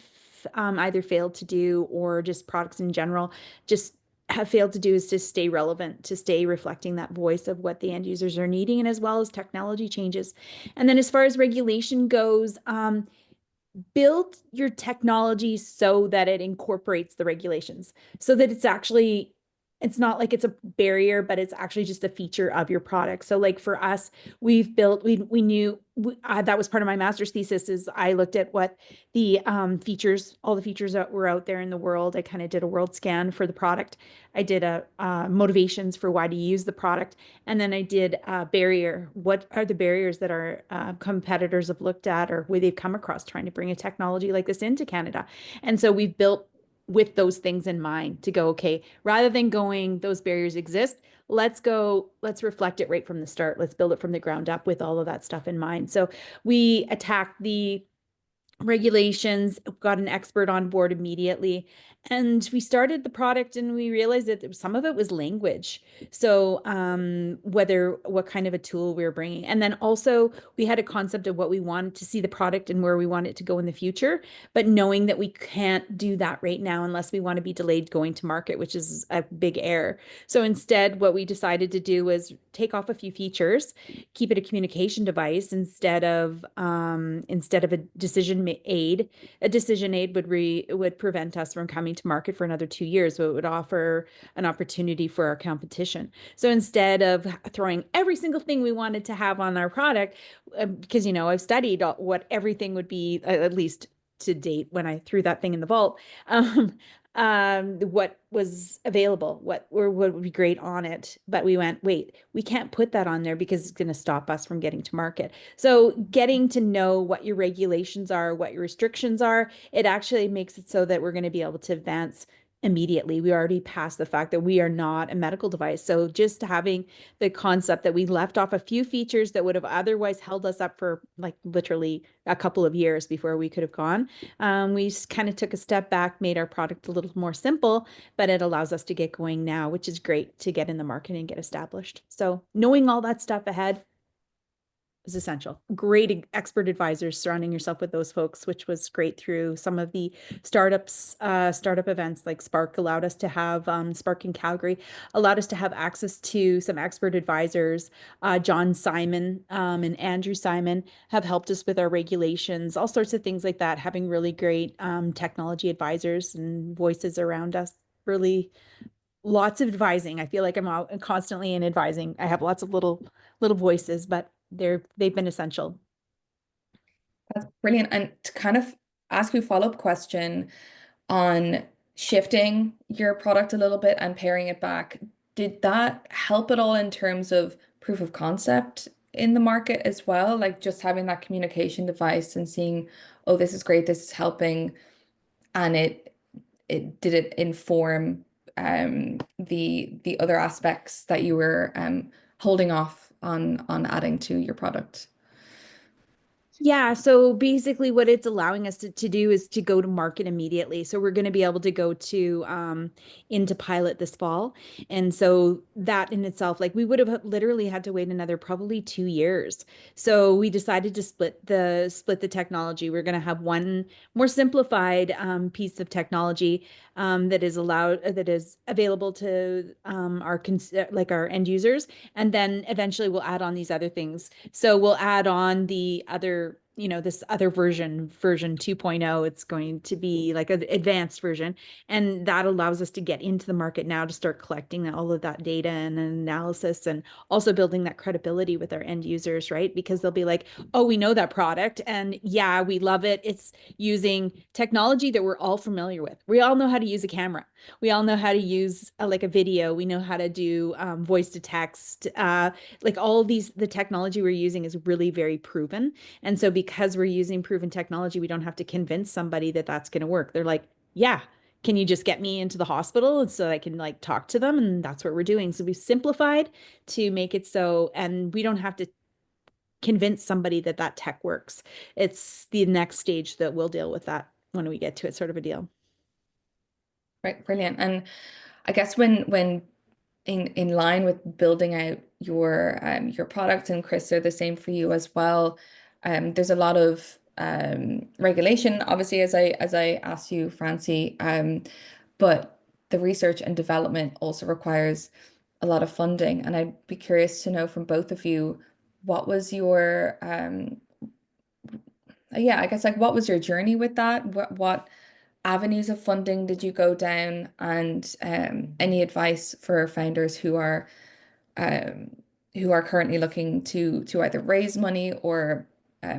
either failed to do, or just products in general, just have failed to do is to stay relevant, to stay reflecting that voice of what the end users are needing, and as well as technology changes. And then as far as regulation goes, build your technology so that it incorporates the regulations, so that it's not like it's a barrier, but it's actually just a feature of your product. So like for us, we knew that was part of my master's thesis. Is I looked at what the features, all the features that were out there in the world. I kind of did a world scan for the product. I did a motivations for why to use the product, and then I did a barrier. What are the barriers that our competitors have looked at or where they've come across trying to bring a technology like this into Canada? And so we've built with those things in mind to go, okay, rather than going, those barriers exist, let's reflect it right from the start. Let's build it from the ground up with all of that stuff in mind. So we attacked the regulations, got an expert on board immediately, and we started the product, and we realized that some of it was language. So what kind of a tool we were bringing. And then also we had a concept of what we wanted to see the product and where we want it to go in the future, but knowing that we can't do that right now unless we want to be delayed going to market, which is a big error. So instead, what we decided to do was take off a few features, keep it a communication device instead of a decision aid. A decision aid would prevent us from coming to market for another 2 years, so it would offer an opportunity for our competition. So instead of throwing every single thing we wanted to have on our product, because I've studied what everything would be, at least to date when I threw that thing in the vault, what was available, what would be great on it. But we went, wait, we can't put that on there because it's going to stop us from getting to market. So getting to know what your regulations are, what your restrictions are, it actually makes it so that we're going to be able to advance immediately. We already passed the fact that we are not a medical device. So just having the concept that we left off a few features that would have otherwise held us up for like literally a couple of years before we could have gone. We just kind of took a step back, made our product a little more simple, but it allows us to get going now, which is great to get in the market and get established. So knowing all that stuff ahead is essential. Great expert advisors, surrounding yourself with those folks, which was great through some of the startup events like Spark allowed us to have, Spark in Calgary allowed us to have access to some expert advisors. John Simon and Andrew Simon have helped us with our regulations, all sorts of things like that, having really great technology advisors and voices around us. Really lots of advising. I feel like I'm constantly in advising. I have lots of little voices, but they've been essential. That's brilliant. And to kind of ask you a follow-up question on shifting your product a little bit and paring it back, did that help at all in terms of proof of concept in the market as well? Like just having that communication device and seeing, oh, this is great, this is helping, and did it inform the other aspects that you were holding off on adding to your product? Yeah, so basically what it's allowing us to do is to go to market immediately. So we're going to be able to go to into pilot this fall. And so that in itself, like we would have literally had to wait another probably 2 years. So we decided to split the technology. We're going to have one more simplified piece of technology that is available to our end users. And then eventually we'll add on these other things. So we'll add on the other, this other version 2.0. It's going to be like an advanced version. And that allows us to get into the market now to start collecting all of that data and analysis, and also building that credibility with our end users, right? Because they'll be like, oh, we know that product and yeah, we love it. It's using technology that we're all familiar with. We all know how to use a camera. We all know how to use like a video. We know how to do voice to text. Like all of the technology we're using is really very proven. And so because we're using proven technology, we don't have to convince somebody that that's going to work. They're like, yeah, can you just get me into the hospital so I can like talk to them? And that's what we're doing. So we've simplified to make it so, and we don't have to convince somebody that tech works. It's the next stage that we'll deal with that when we get to it, sort of a deal. Right, brilliant. And I guess when in line with building out your product, and Chris, are the same for you as well. There's a lot of regulation, obviously, as I asked you, Franci, but the research and development also requires a lot of funding. And I'd be curious to know from both of you, what was your yeah, I guess like what was your journey with that? What avenues of funding did you go down, and any advice for founders um, who are currently looking to either raise money or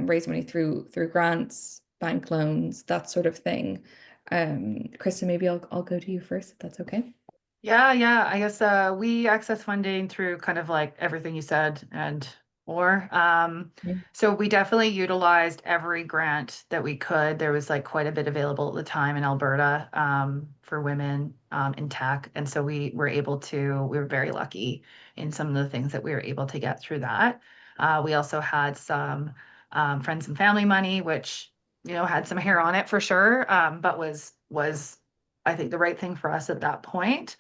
raise money through grants, bank loans, that sort of thing. Krista, maybe I'll go to you first, if that's okay. Yeah. I guess we access funding through kind of like everything you said and more. So we definitely utilized every grant that we could. There was like quite a bit available at the time in Alberta for women in tech. And so we were very lucky in some of the things that we were able to get through that. We also had some friends and family money, which, had some hair on it for sure, but was I think the right thing for us at that point.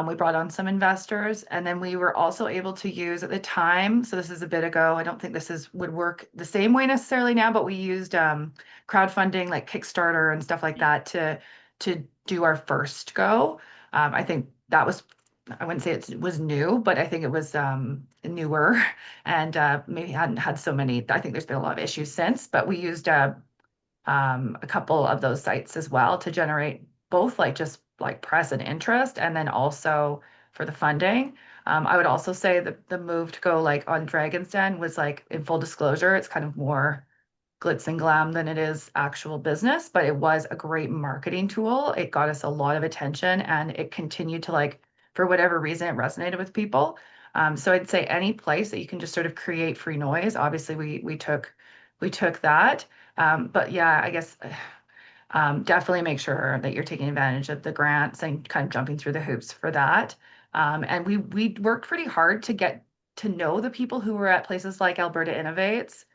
We brought on some investors, and then we were also able to use at the time, so this is a bit ago, I don't think would work the same way necessarily now, but we used crowdfunding like Kickstarter and stuff like that to do our first go. I think that was, I wouldn't say it was new, but I think it was newer and maybe hadn't had so many. I think there's been a lot of issues since, but we used a couple of those sites as well to generate both like just like press and interest, and then also for the funding. I would also say that the move to go like on Dragon's Den was like, in full disclosure, it's kind of more glitz and glam than it is actual business, but it was a great marketing tool. It got us a lot of attention, and it continued to, like, for whatever reason, it resonated with people. So I'd say any place that you can just sort of create free noise. Obviously, we took that. But yeah, I guess definitely make sure that you're taking advantage of the grants and kind of jumping through the hoops for that. And we worked pretty hard to get to know the people who were at places like Alberta Innovates,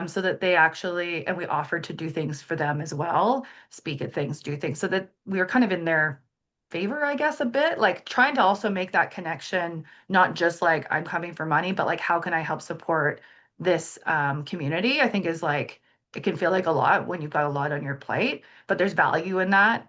so that they actually, and we offered to do things for them as well, speak at things, do things, so that we were kind of in their favor, I guess, a bit, like trying to also make that connection, not just like I'm coming for money, but like how can I help support this community, I think is like, it can feel like a lot when you've got a lot on your plate, but there's value in that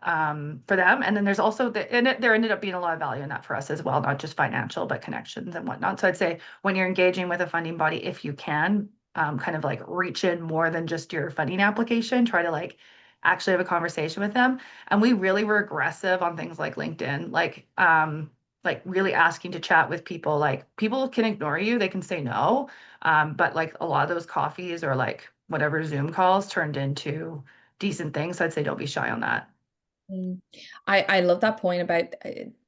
for them. And then there's also there ended up being a lot of value in that for us as well, not just financial, but connections and whatnot. So I'd say when you're engaging with a funding body, if you can kind of like reach in more than just your funding application, try to like actually have a conversation with them. And we really were aggressive on things like LinkedIn, like really asking to chat with people. Like, people can ignore you, they can say no, but like a lot of those coffees or like whatever Zoom calls turned into decent things. So I'd say don't be shy on that. I love that point about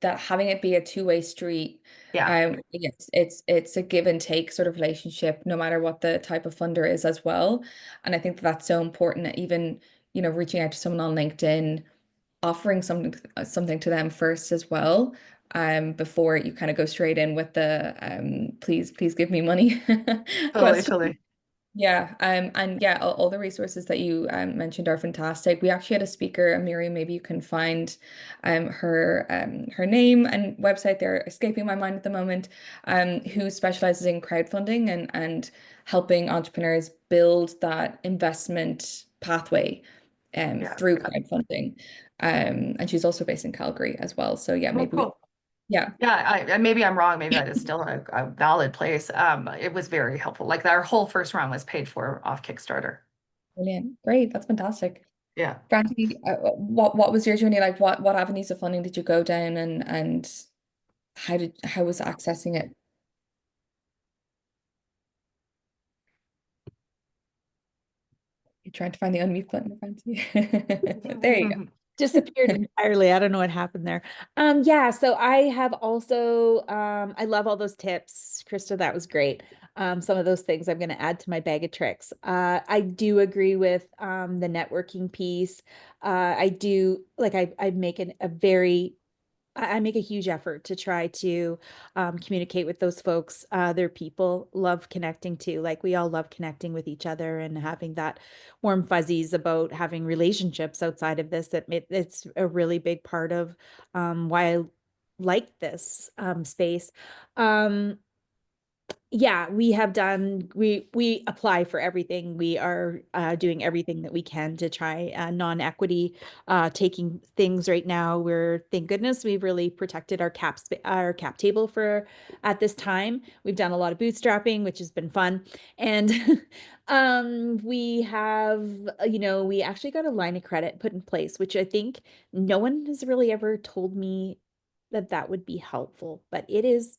that having it be a two-way street. Yeah, It's a give and take sort of relationship, no matter what the type of funder is as well. And I think that's so important, that even, reaching out to someone on LinkedIn, offering something to them first as well, before you kind of go straight in with the please give me money totally, question. totally. Yeah, and yeah, all the resources that you mentioned are fantastic. We actually had a speaker, Mhairi, maybe you can find her name and website. They're escaping my mind at the moment, who specializes in crowdfunding and helping entrepreneurs build that investment pathway Yeah. through crowdfunding. And she's also based in Calgary as well. So yeah, Oh, maybe cool. yeah. Yeah, maybe I'm wrong. Maybe that is still a valid place. It was very helpful. Like, our whole first round was paid for off Kickstarter. Brilliant. Great. That's fantastic. Yeah. Franci, what was your journey like? What avenues of funding did you go down, and how was accessing it? You're trying to find the unmute button, Franci. There you go. Disappeared entirely. I don't know what happened there. Yeah, so I have also I love all those tips, Krista. That was great. Some of those things I'm going to add to my bag of tricks. I do agree with the networking piece. I do, like, I make I make a huge effort to try to communicate with those folks. They're people, love connecting to, like, we all love connecting with each other and having that warm fuzzies about having relationships outside of this. It's a really big part of why I like this space. Yeah, we have done, we apply for everything. We are doing everything that we can to try non-equity taking things right now. We're, thank goodness, we've really protected our cap table for at this time. We've done a lot of bootstrapping, which has been fun. And we have, we actually got a line of credit put in place, which I think no one has really ever told me that that would be helpful, but it is,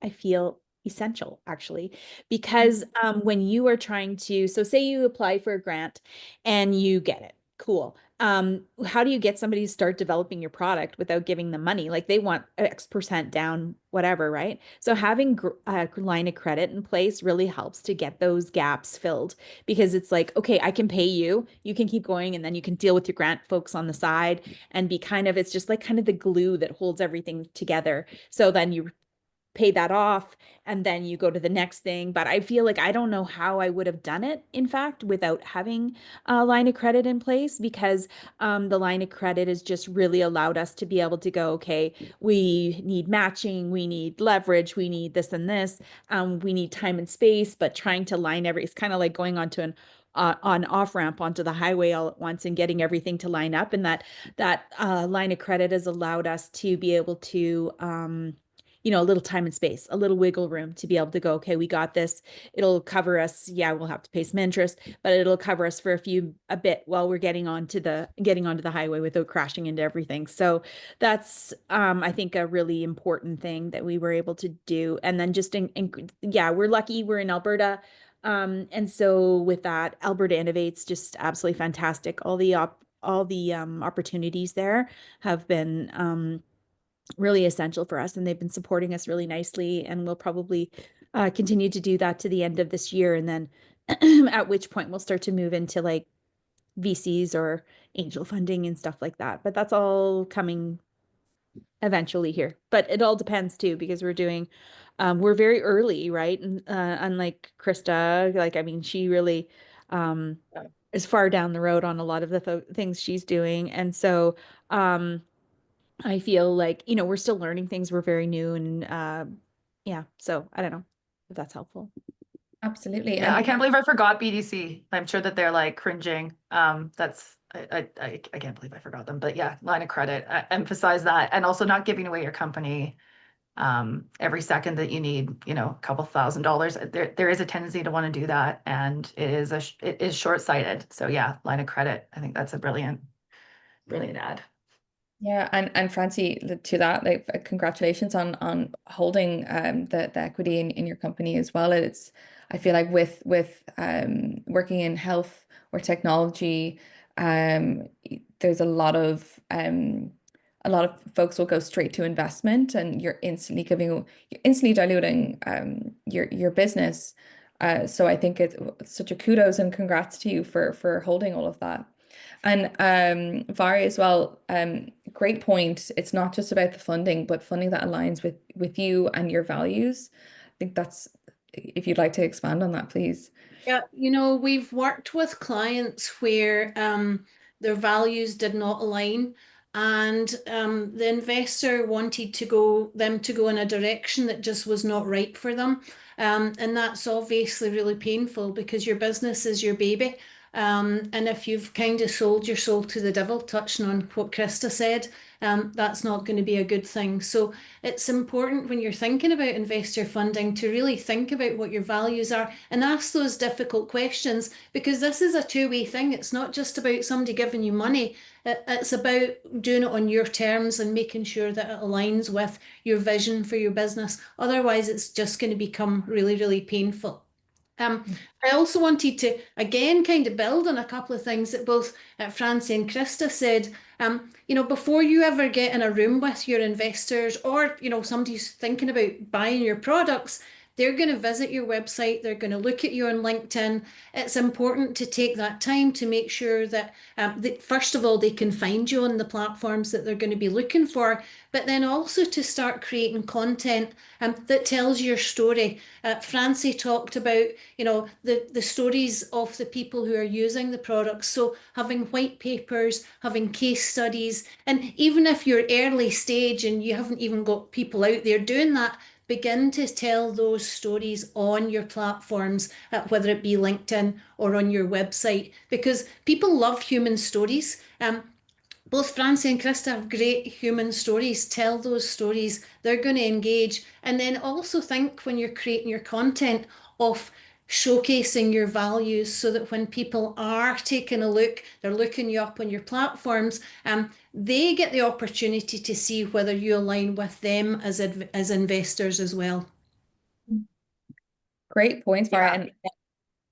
I feel, essential actually, because when you are trying to, so say you apply for a grant and you get it, cool. How do you get somebody to start developing your product without giving them money? Like they want X% down, whatever, right? So having a line of credit in place really helps to get those gaps filled, because it's like, okay, I can pay you, you can keep going, and then you can deal with your grant folks on the side and be kind of, it's just like kind of the glue that holds everything together. So then you pay that off and then you go to the next thing. But I feel like I don't know how I would have done it, in fact, without having a line of credit in place, because the line of credit has just really allowed us to be able to go, okay, we need matching, we need leverage, we need this and this, we need time and space, but trying to line it's kind of like going onto an on off ramp onto the highway all at once and getting everything to line up. And that line of credit has allowed us to be able to a little time and space, a little wiggle room to be able to go, okay, we got this. It'll cover us. Yeah, we'll have to pay some interest, but it'll cover us for a bit while we're getting onto the highway without crashing into everything. So that's, I think, a really important thing that we were able to do. And then just yeah, we're lucky we're in Alberta. And so with that, Alberta Innovate's just absolutely fantastic. All the opportunities there have been, really essential for us, and they've been supporting us really nicely, and we'll probably continue to do that to the end of this year, and then at which point we'll start to move into like VCs or angel funding and stuff like that. But that's all coming eventually here. But it all depends too, because we're very early, right? And unlike Krista, like, I mean, she really is far down the road on a lot of the things she's doing. And so I feel like, we're still learning things. We're very new, and yeah, so I don't know if that's helpful. Absolutely. Yeah, I can't believe I forgot BDC. I'm sure that they're like cringing. That's I can't believe I forgot them. But yeah, line of credit, emphasize that, and also not giving away your company every second that you need, a couple $1,000. There is a tendency to want to do that, and it is short-sighted. So yeah, line of credit. I think that's a brilliant ad. Yeah, and Franci, to that, like, congratulations on holding the equity in your company as well. It's, I feel like with working in health or technology, there's a lot of folks will go straight to investment, and you're instantly diluting your business. So I think it's such a kudos and congrats to you for holding all of that. And Mhairi as well, great point. It's not just about the funding, but funding that aligns with you and your values. I think that's, if you'd like to expand on that, please. Yeah, we've worked with clients where their values did not align, and the investor wanted them to go in a direction that just was not right for them. And that's obviously really painful, because your business is your baby. And if you've kind of sold your soul to the devil, touching on what Krista said, that's not going to be a good thing. So it's important, when you're thinking about investor funding, to really think about what your values are and ask those difficult questions, because this is a two-way thing. It's not just about somebody giving you money. It's about doing it on your terms and making sure that it aligns with your vision for your business. Otherwise, it's just going to become really, really painful. I also wanted to, again, kind of build on a couple of things that both Franci and Krista said. Before you ever get in a room with your investors, or, somebody's thinking about buying your products, they're going to visit your website, they're going to look at you on LinkedIn. It's important to take that time to make sure that, first of all, they can find you on the platforms that they're going to be looking for, but then also to start creating content that tells your story. Franci talked about, the stories of the people who are using the products. So having white papers, having case studies, and even if you're early stage and you haven't even got people out there doing that, begin to tell those stories on your platforms, whether it be LinkedIn or on your website, because people love human stories. Both Franci and Krista have great human stories. Tell those stories. They're going to engage. And then also think when you're creating your content of showcasing your values so that when people are taking a look, they're looking you up on your platforms, they get the opportunity to see whether you align with them as investors as well. Great points, Mhairi. Yeah. And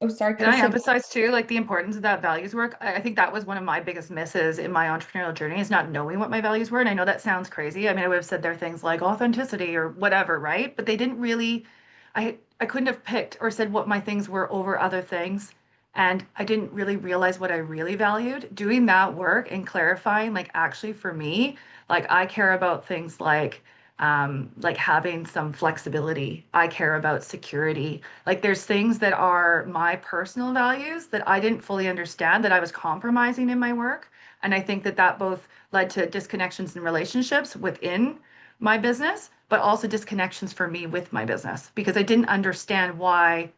oh, sorry, Can I Krista. emphasize too, like the importance of that values work? I think that was one of my biggest misses in my entrepreneurial journey, is not knowing what my values were. And I know that sounds crazy. I mean, I would have said there are things like authenticity or whatever, right? But they didn't really, I couldn't have picked or said what my things were over other things. And I didn't really realize what I really valued. Doing that work and clarifying, like actually for me, like I care about things like having some flexibility. I care about security. Like there's things that are my personal values that I didn't fully understand that I was compromising in my work. And I think that that both led to disconnections in relationships within my business, but also disconnections for me with my business because I didn't understand why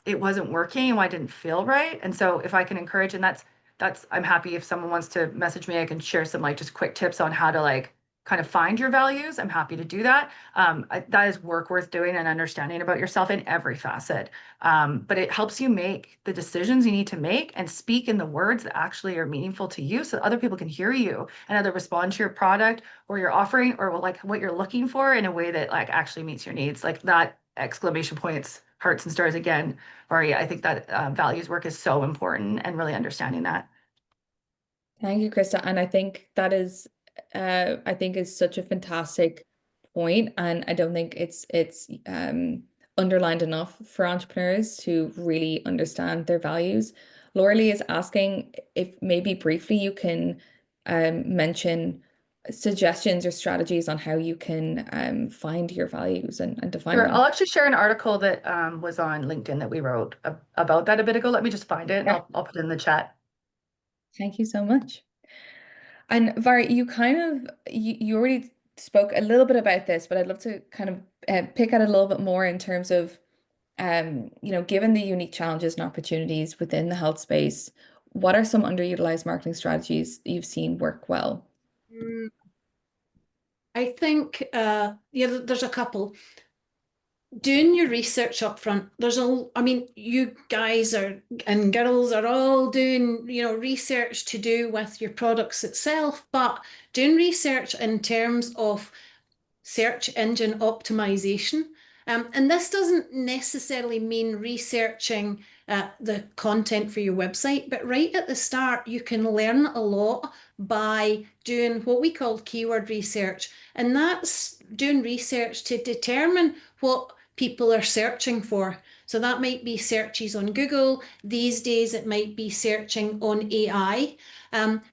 it wasn't working and why I didn't feel right. And so if I can encourage, and that's I'm happy if someone wants to message me, I can share some like just quick tips on how to like kind of find your values. I'm happy to do that. That is work worth doing and understanding about yourself in every facet. But it helps you make the decisions you need to make and speak in the words that actually are meaningful to you so other people can hear you and either respond to your product or your offering or like what you're looking for in a way that like actually meets your needs. Like that exclamation points, hearts and stars again. Mhairi, I think that values work is so important and really understanding that. Thank you, Krista. And I think that is, I think is such a fantastic point, and I don't think it's underlined enough for entrepreneurs to really understand their values. Laura-Lee is asking if maybe briefly you can mention suggestions or strategies on how you can find your values and define Sure. them. I'll actually share an article that was on LinkedIn that we wrote about that a bit ago. Let me just find it and I'll put it in the chat. Thank you so much. And Mhairi, you kind of you already spoke a little bit about this, but I'd love to kind of pick at it a little bit more in terms of given the unique challenges and opportunities within the health space, what are some underutilized marketing strategies you've seen work well? I think there's a couple. Doing your research up front. I mean, you guys are and girls are all doing, research to do with your products itself, but doing research in terms of search engine optimization. And this doesn't necessarily mean researching the content for your website, but right at the start, you can learn a lot by doing what we call keyword research. And that's doing research to determine what people are searching for. So that might be searches on Google. These days, it might be searching on AI.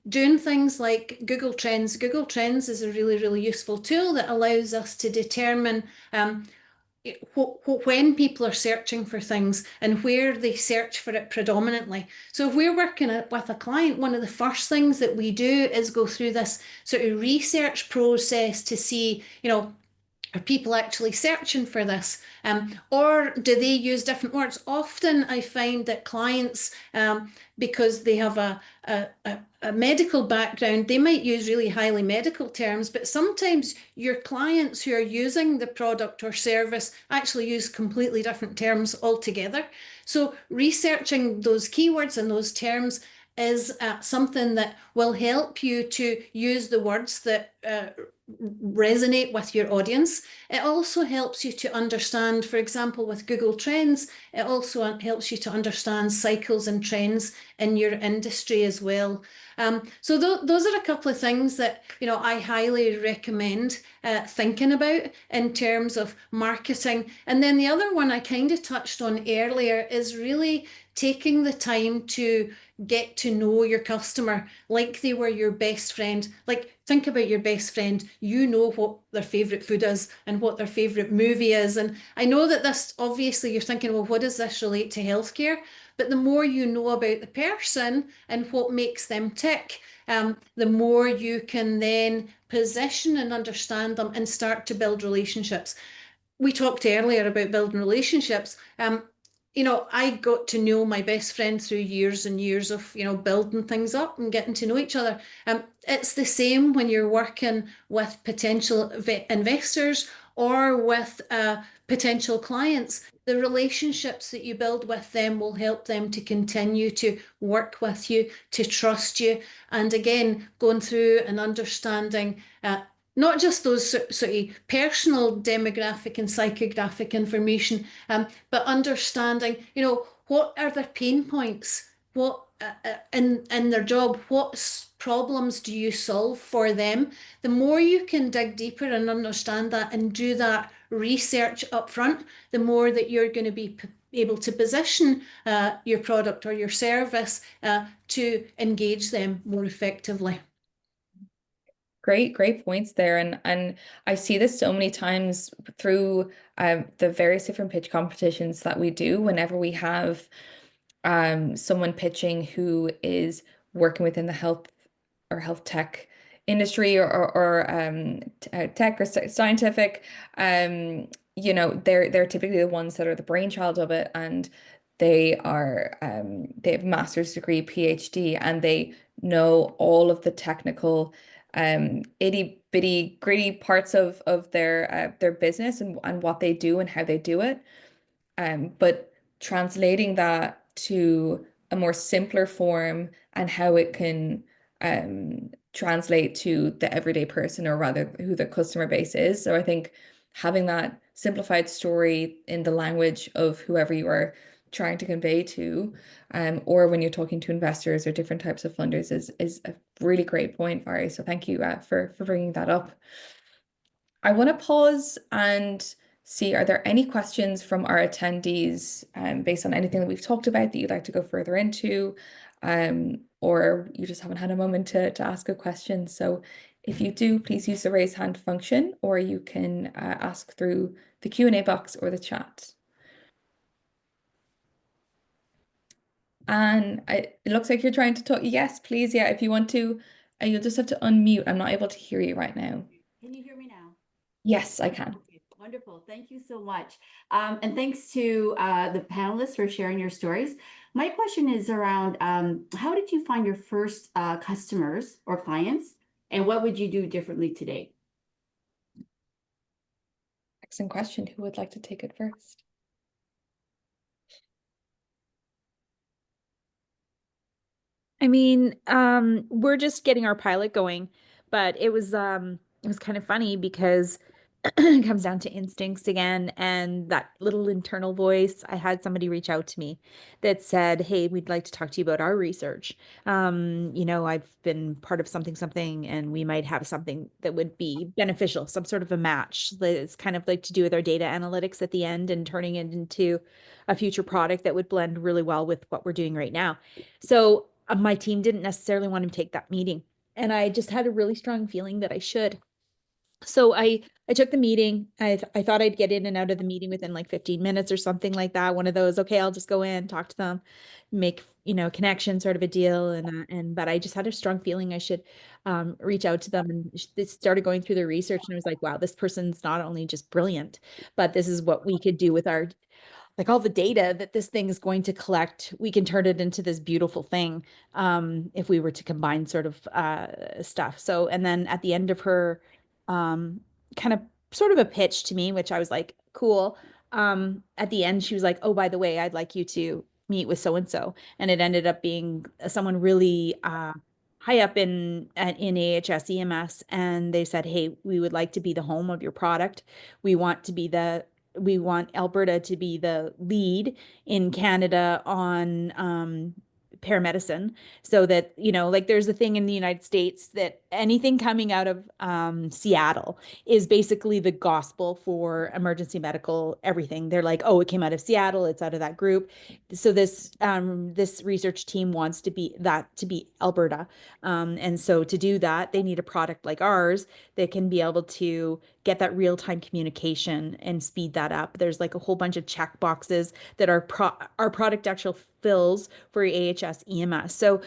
Doing things like Google Trends. Google Trends is a really, really useful tool that allows us to determine when people are searching for things and where they search for it predominantly. So if we're working with a client, one of the first things that we do is go through this sort of research process to see, are people actually searching for this? Or do they use different words? Often I find that clients, because they have a medical background, they might use really highly medical terms, but sometimes your clients who are using the product or service actually use completely different terms altogether. So researching those keywords and those terms is something that will help you to use the words that resonate with your audience. It also helps you to understand, for example, with Google Trends, it also helps you to understand cycles and trends in your industry as well. So those are a couple of things that I highly recommend thinking about in terms of marketing. And then the other one I kind of touched on earlier is really taking the time to get to know your customer like they were your best friend. Like, think about your best friend. You know what their favorite food is and what their favorite movie is. And I know that this, obviously, you're thinking, well, what does this relate to healthcare? But the more you know about the person and what makes them tick, the more you can then position and understand them and start to build relationships. we talked earlier about building relationships. You know, I got to know my best friend through years and years of, you know, building things up and getting to know each other. It's the same when you're working with potential investors or with potential clients. The relationships that you build with them will help them to continue to work with you, to trust you. And again, going through and understanding not just those sort of personal demographic and psychographic information, but understanding, you know, what are their pain points? What in their job, what problems do you solve for them? The more you can dig deeper and understand that and do that research up front, the more that you're going to be able to position your product or your service to engage them more effectively. Great points there. And I see this so many times through the various different pitch competitions that we do whenever we have someone pitching who is working within the health or health tech industry or tech or scientific, you know, they're typically the ones that are the brainchild of it, and they are they have master's degree, PhD, and they know all of the technical itty bitty gritty parts of their business and what they do and how they do it. But translating that to a more simpler form and how it can translate to the everyday person, or rather who the customer base is. So I think having that simplified story in the language of whoever you are trying to convey to, or when you're talking to investors or different types of funders is a really great point, Mhairi. So thank you for bringing that up. I want to pause and see, are there any questions from our attendees based on anything that we've talked about that you'd like to go further into, or you just haven't had a moment to ask a question? So if you do, please use the raise hand function, or you can ask through the Q&A box or the chat. And it looks like you're trying to talk. Yes, please. Yeah, if you want to, you'll just have to unmute. I'm not able to hear you right now. Can you hear me now? Yes, I can. Okay, wonderful. Thank you so much. And thanks to the panelists for sharing your stories. My question is around how did you find your first customers or clients, and what would you do differently today? Excellent question. Who would like to take it first? I mean, we're just getting our pilot going, but it was kind of funny because it comes down to instincts again and that little internal voice. I had somebody reach out to me that said, "Hey, we'd like to talk to you about our research. You know, I've been part of something, and we might have something that would be beneficial, some sort of a match that's kind of like to do with our data analytics at the end and turning it into a future product that would blend really well with what we're doing right now." So my team didn't necessarily want to take that meeting, and I just had a really strong feeling that I should. So I took the meeting. I thought I'd get in and out of the meeting within like 15 minutes or something like that. One of those, okay, I'll just go in, talk to them, make, you know, connection sort of a deal. But I just had a strong feeling I should reach out to them, and they started going through the research, and I was like, wow, this person's not only just brilliant, but this is what we could do with our, like, all the data that this thing is going to collect. We can turn it into this beautiful thing if we were to combine sort of stuff. So, and then at the end of her kind of sort of a pitch to me, which I was like, cool. At the end, she was like, "Oh, by the way, I'd like you to meet with so-and-so." And it ended up being someone really high up in AHS EMS. And they said, "Hey, we would like to be the home of your product. We want Alberta to be the lead in Canada on paramedicine, so that, you know, like there's a thing in the United States that anything coming out of Seattle is basically the gospel for emergency medical everything. They're like, oh, it came out of Seattle, it's out of that group. So this research team wants to be Alberta. And so to do that, they need a product like ours that can be able to get that real-time communication and speed that up. There's like a whole bunch of check boxes that our product actually fills for AHS EMS. So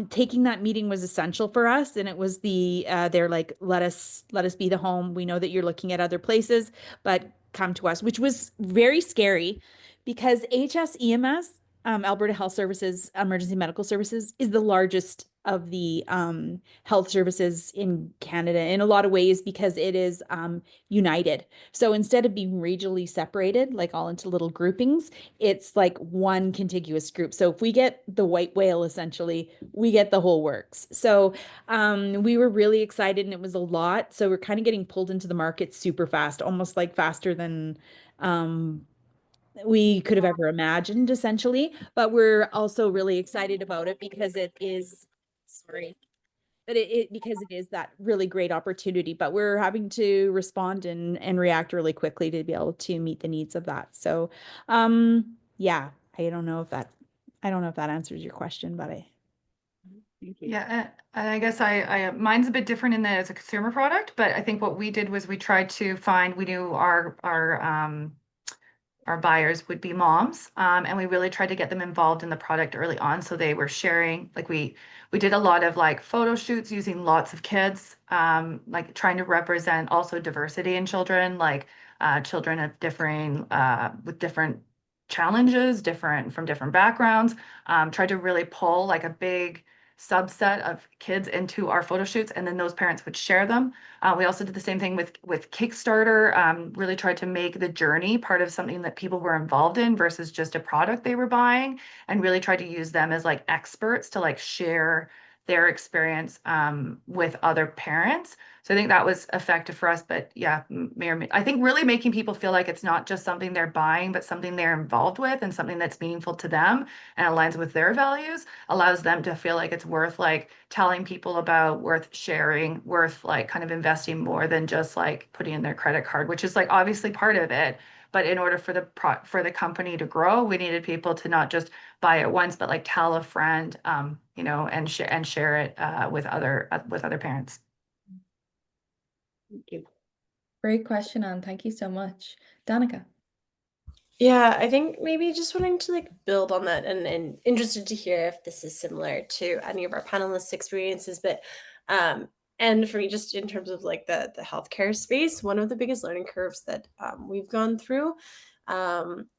taking that meeting was essential for us, and it was they're like, let us be the home. We know that you're looking at other places, but come to us, which was very scary because AHS EMS, Alberta Health Services, Emergency Medical Services, is the largest of the health services in Canada in a lot of ways because it is united. So instead of being regionally separated, like all into little groupings, it's like one contiguous group. So if we get the white whale, essentially, we get the whole works. So we were really excited, and it was a lot. So we're kind of getting pulled into the market super fast, almost like faster than we could have ever imagined, essentially. But we're also really excited about it because it is, but because it is that really great opportunity. But we're having to respond and react really quickly to be able to meet the needs of that. So, yeah, I don't know if that answers your question, but thank you. Yeah, and I guess mine's a bit different in that it's a consumer product, but I think what we did was we tried to find, we knew our buyers would be moms, and we really tried to get them involved in the product early on. So they were sharing, like we did a lot of like photo shoots using lots of kids, like trying to represent also diversity in children, like children of differing with different challenges, from different backgrounds. Tried to really pull like a big subset of kids into our photo shoots, and then those parents would share them. We also did the same thing with Kickstarter, really tried to make the journey part of something that people were involved in versus just a product they were buying, and really tried to use them as like experts to like share their experience with other parents. So I think that was effective for us. But yeah, I think really making people feel like it's not just something they're buying, but something they're involved with and something that's meaningful to them and aligns with their values, allows them to feel like it's worth like telling people about, worth sharing, worth like kind of investing more than just like putting in their credit card, which is like obviously part of it. But in order for the company to grow, we needed people to not just buy it once, but like tell a friend, and share it with other parents. Thank you. Great question, Anne. Thank you so much. Danica. Yeah, I think maybe just wanting to like build on that and interested to hear if this is similar to any of our panelists' experiences, but and for me, just in terms of like the healthcare space, one of the biggest learning curves that we've gone through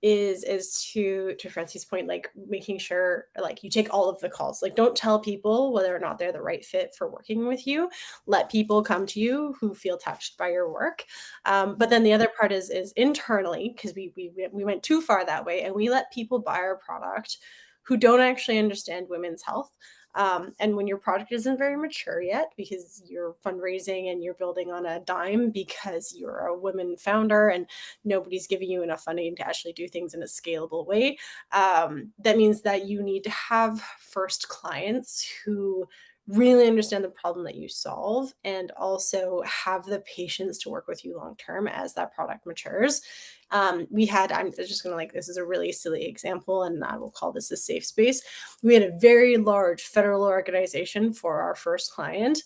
is to Franci's point, like making sure like you take all of the calls. Like don't tell people whether or not they're the right fit for working with you. Let people come to you who feel touched by your work. But then the other part is internally, because we went too far that way, and we let people buy our product who don't actually understand women's health. And when your product isn't very mature yet, because you're fundraising and you're building on a dime because you're a women founder and nobody's giving you enough funding to actually do things in a scalable way, that means that you need to have first clients who really understand the problem that you solve and also have the patience to work with you long term as that product matures. I'm just going to like, this is a really silly example, and I will call this a safe space. We had a very large federal organization for our first client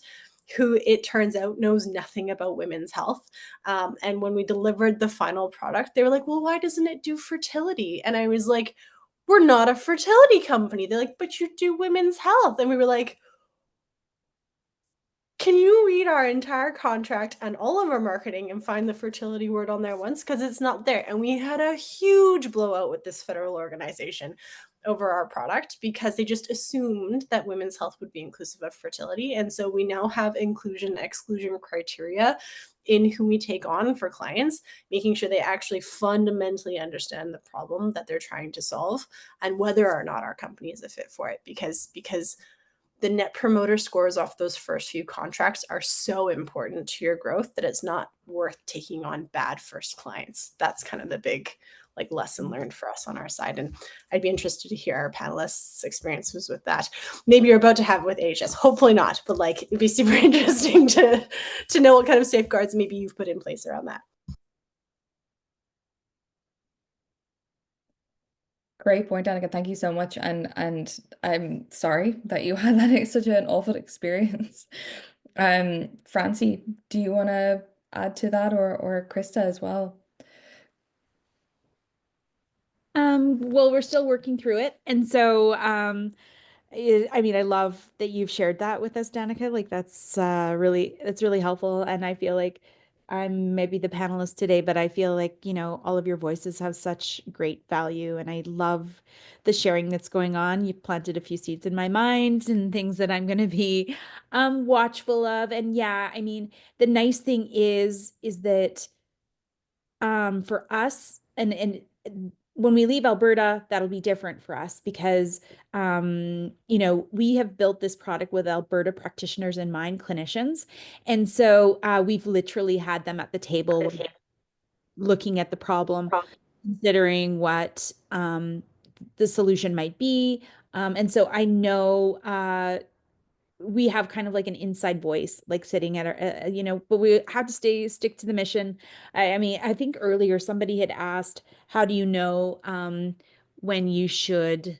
who it turns out knows nothing about women's health. And when we delivered the final product, they were like, well, why doesn't it do fertility? And I was like, we're not a fertility company. They're like, but you do women's health. And we were like, can you read our entire contract and all of our marketing and find the fertility word on there once? Because it's not there. And we had a huge blowout with this federal organization over our product because they just assumed that women's health would be inclusive of fertility. And so we now have inclusion exclusion criteria in who we take on for clients, making sure they actually fundamentally understand the problem that they're trying to solve and whether or not our company is a fit for it. Because the net promoter scores off those first few contracts are so important to your growth that it's not worth taking on bad first clients. That's kind of the big like lesson learned for us on our side. And I'd be interested to hear our panelists' experiences with that. Maybe you're about to have it with AHS, hopefully not, but like it'd be super interesting to know what kind of safeguards maybe you've put in place around that. Great point, Danica. Thank you so much. And I'm sorry that you had that such an awful experience. Franci, do you want to add to that, or Krista as well? Well, we're still working through it. And so, I mean, I love that you've shared that with us, Danica. Like that's really helpful. And I feel like I'm maybe the panelist today, but I feel like, all of your voices have such great value. And I love the sharing that's going on. You've planted a few seeds in my mind and things that I'm going to be watchful of. And yeah, I mean, the nice thing is that for us and when we leave Alberta, that'll be different for us because we have built this product with Alberta practitioners in mind, clinicians. And so we've literally had them at the table looking at the problem, considering what the solution might be. And so I know we have kind of like an inside voice, like sitting at our, but we have to stick to the mission. I mean, I think earlier somebody had asked, how do you know when you should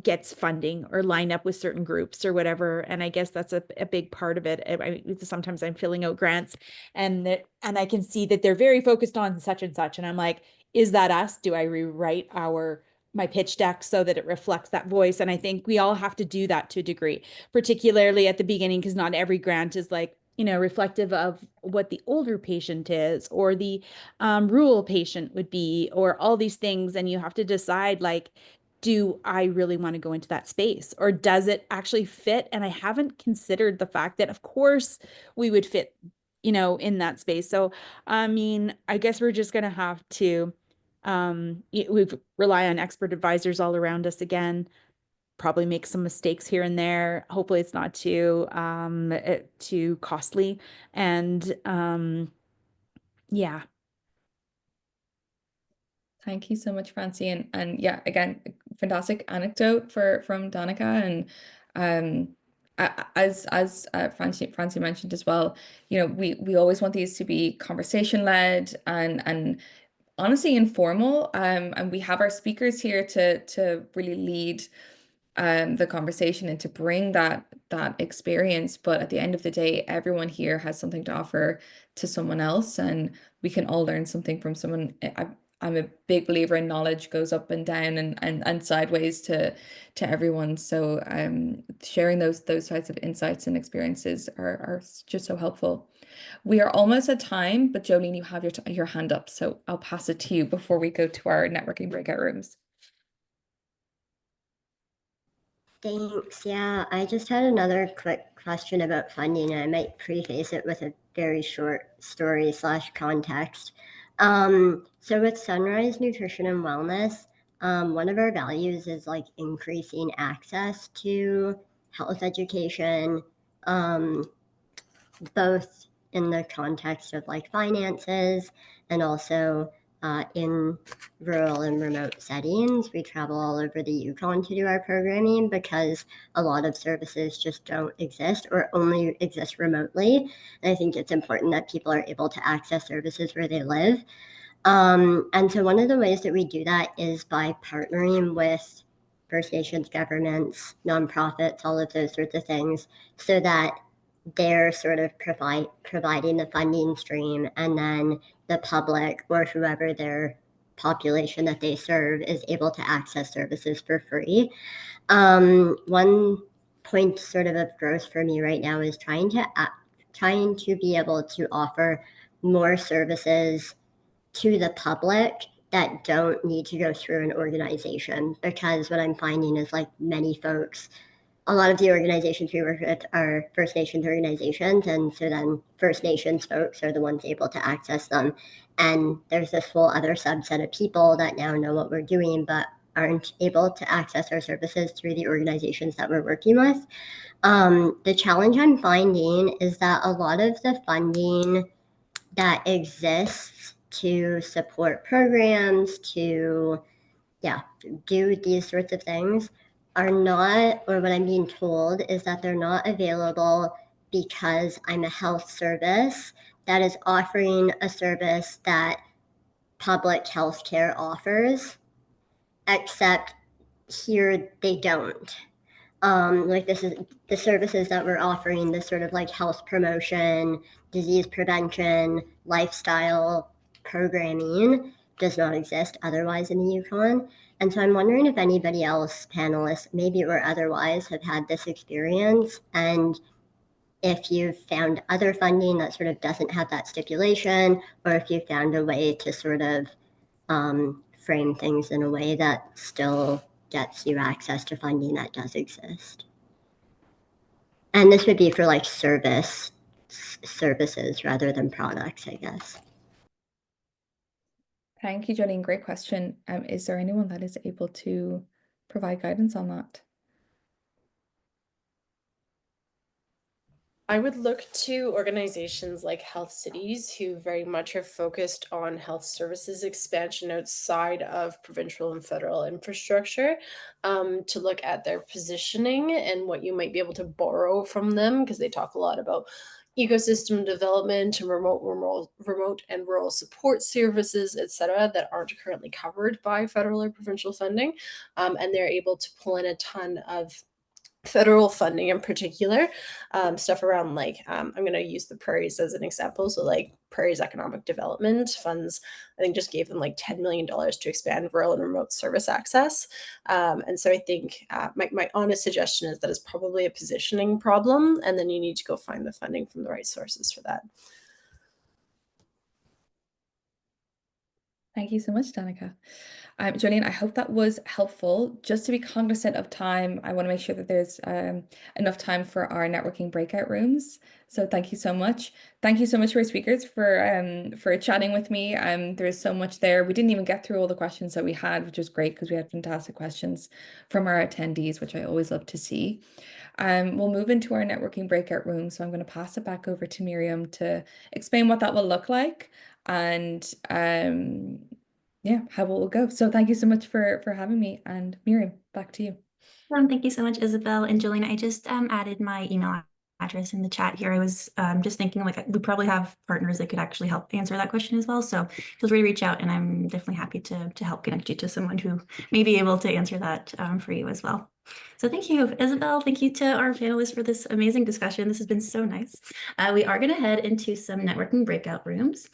get funding or line up with certain groups or whatever? And I guess that's a big part of it. Sometimes I'm filling out grants and I can see that they're very focused on such and such. And I'm like, is that us? Do I rewrite my pitch deck so that it reflects that voice? And I think we all have to do that to a degree, particularly at the beginning, because not every grant is like, reflective of what the older patient is or the rural patient would be or all these things. And you have to decide, like, do I really want to go into that space or does it actually fit? And I haven't considered the fact that, of course, we would fit, in that space. So, I mean, I guess we're just going to have to we rely on expert advisors all around us again, probably make some mistakes here and there. Hopefully it's not too costly. And yeah. Thank you so much, Franci. And yeah, again, fantastic anecdote from Danica. And as Franci mentioned as well, we always want these to be conversation led and honestly informal. And we have our speakers here to really lead the conversation and to bring that experience. But at the end of the day, everyone here has something to offer to someone else, and we can all learn something from someone. I'm a big believer in knowledge goes up and down and sideways to everyone. So sharing those types of insights and experiences are just so helpful. We are almost at time, but Jolene, you have your hand up, so I'll pass it to you before we go to our networking breakout rooms. Thanks. Yeah, I just had another quick question about funding, and I might preface it with a very short story / context. So with Sunrise Nutrition and Wellness, one of our values is like increasing access to health education, both in the context of like finances and also in rural and remote settings. We travel all over the Yukon to do our programming because a lot of services just don't exist or only exist remotely. And I think it's important that people are able to access services where they live. And so one of the ways that we do that is by partnering with First Nations governments, nonprofits, all of those sorts of things, so that they're sort of providing the funding stream, and then the public or whoever their population that they serve is able to access services for free. One point sort of growth for me right now is trying to be able to offer more services to the public that don't need to go through an organization, because what I'm finding is like many folks, a lot of the organizations we work with are First Nations organizations, and so then First Nations folks are the ones able to access them. And there's this whole other subset of people that now know what we're doing but aren't able to access our services through the organizations that we're working with. The challenge I'm finding is that a lot of the funding that exists to support programs, to do these sorts of things are not, or what I'm being told is that they're not available because I'm a health service that is offering a service that public healthcare offers, except here they don't. Like this is the services that we're offering, this sort of like health promotion, disease prevention, lifestyle programming. does not exist otherwise in the Yukon. And so I'm wondering if anybody else, panelists, maybe or otherwise, have had this experience, and if you've found other funding that sort of doesn't have that stipulation, or if you found a way to sort of frame things in a way that still gets you access to funding that does exist. And this would be for like services rather than products, I guess. Thank you, Jolene. Great question. Is there anyone that is able to provide guidance on that? I would look to organizations like Health Cities, who very much are focused on health services expansion outside of provincial and federal infrastructure, to look at their positioning and what you might be able to borrow from them, because they talk a lot about ecosystem development and remote and rural support services, etc., that aren't currently covered by federal or provincial funding, and they're able to pull in a ton of federal funding in particular, stuff around like, I'm going to use the prairies as an example. So like Prairies Economic Development Funds, I think just gave them like $10 million to expand rural and remote service access. And so I think my honest suggestion is that it's probably a positioning problem, and then you need to go find the funding from the right sources for that. Thank you so much, Danica. Jolene, I hope that was helpful. Just to be cognizant of time, I want to make sure that there's enough time for our networking breakout rooms. So thank you so much. Thank you so much to our speakers for chatting with me. There's so much there. We didn't even get through all the questions that we had, which was great because we had fantastic questions from our attendees, which I always love to see. We'll move into our networking breakout room. So I'm going to pass it back over to Miriam to explain what that will look like and yeah, how it will go. So thank you so much for having me, and Miriam, back to you. Thank you so much, Isabel and Jolene. I just added my email address in the chat here. I was just thinking like we probably have partners that could actually help answer that question as well. So feel free to reach out, and I'm definitely happy to help connect you to someone who may be able to answer that for you as well. So thank you, Isabel. Thank you to our panelists for this amazing discussion. This has been so nice. We are going to head into some networking breakout rooms.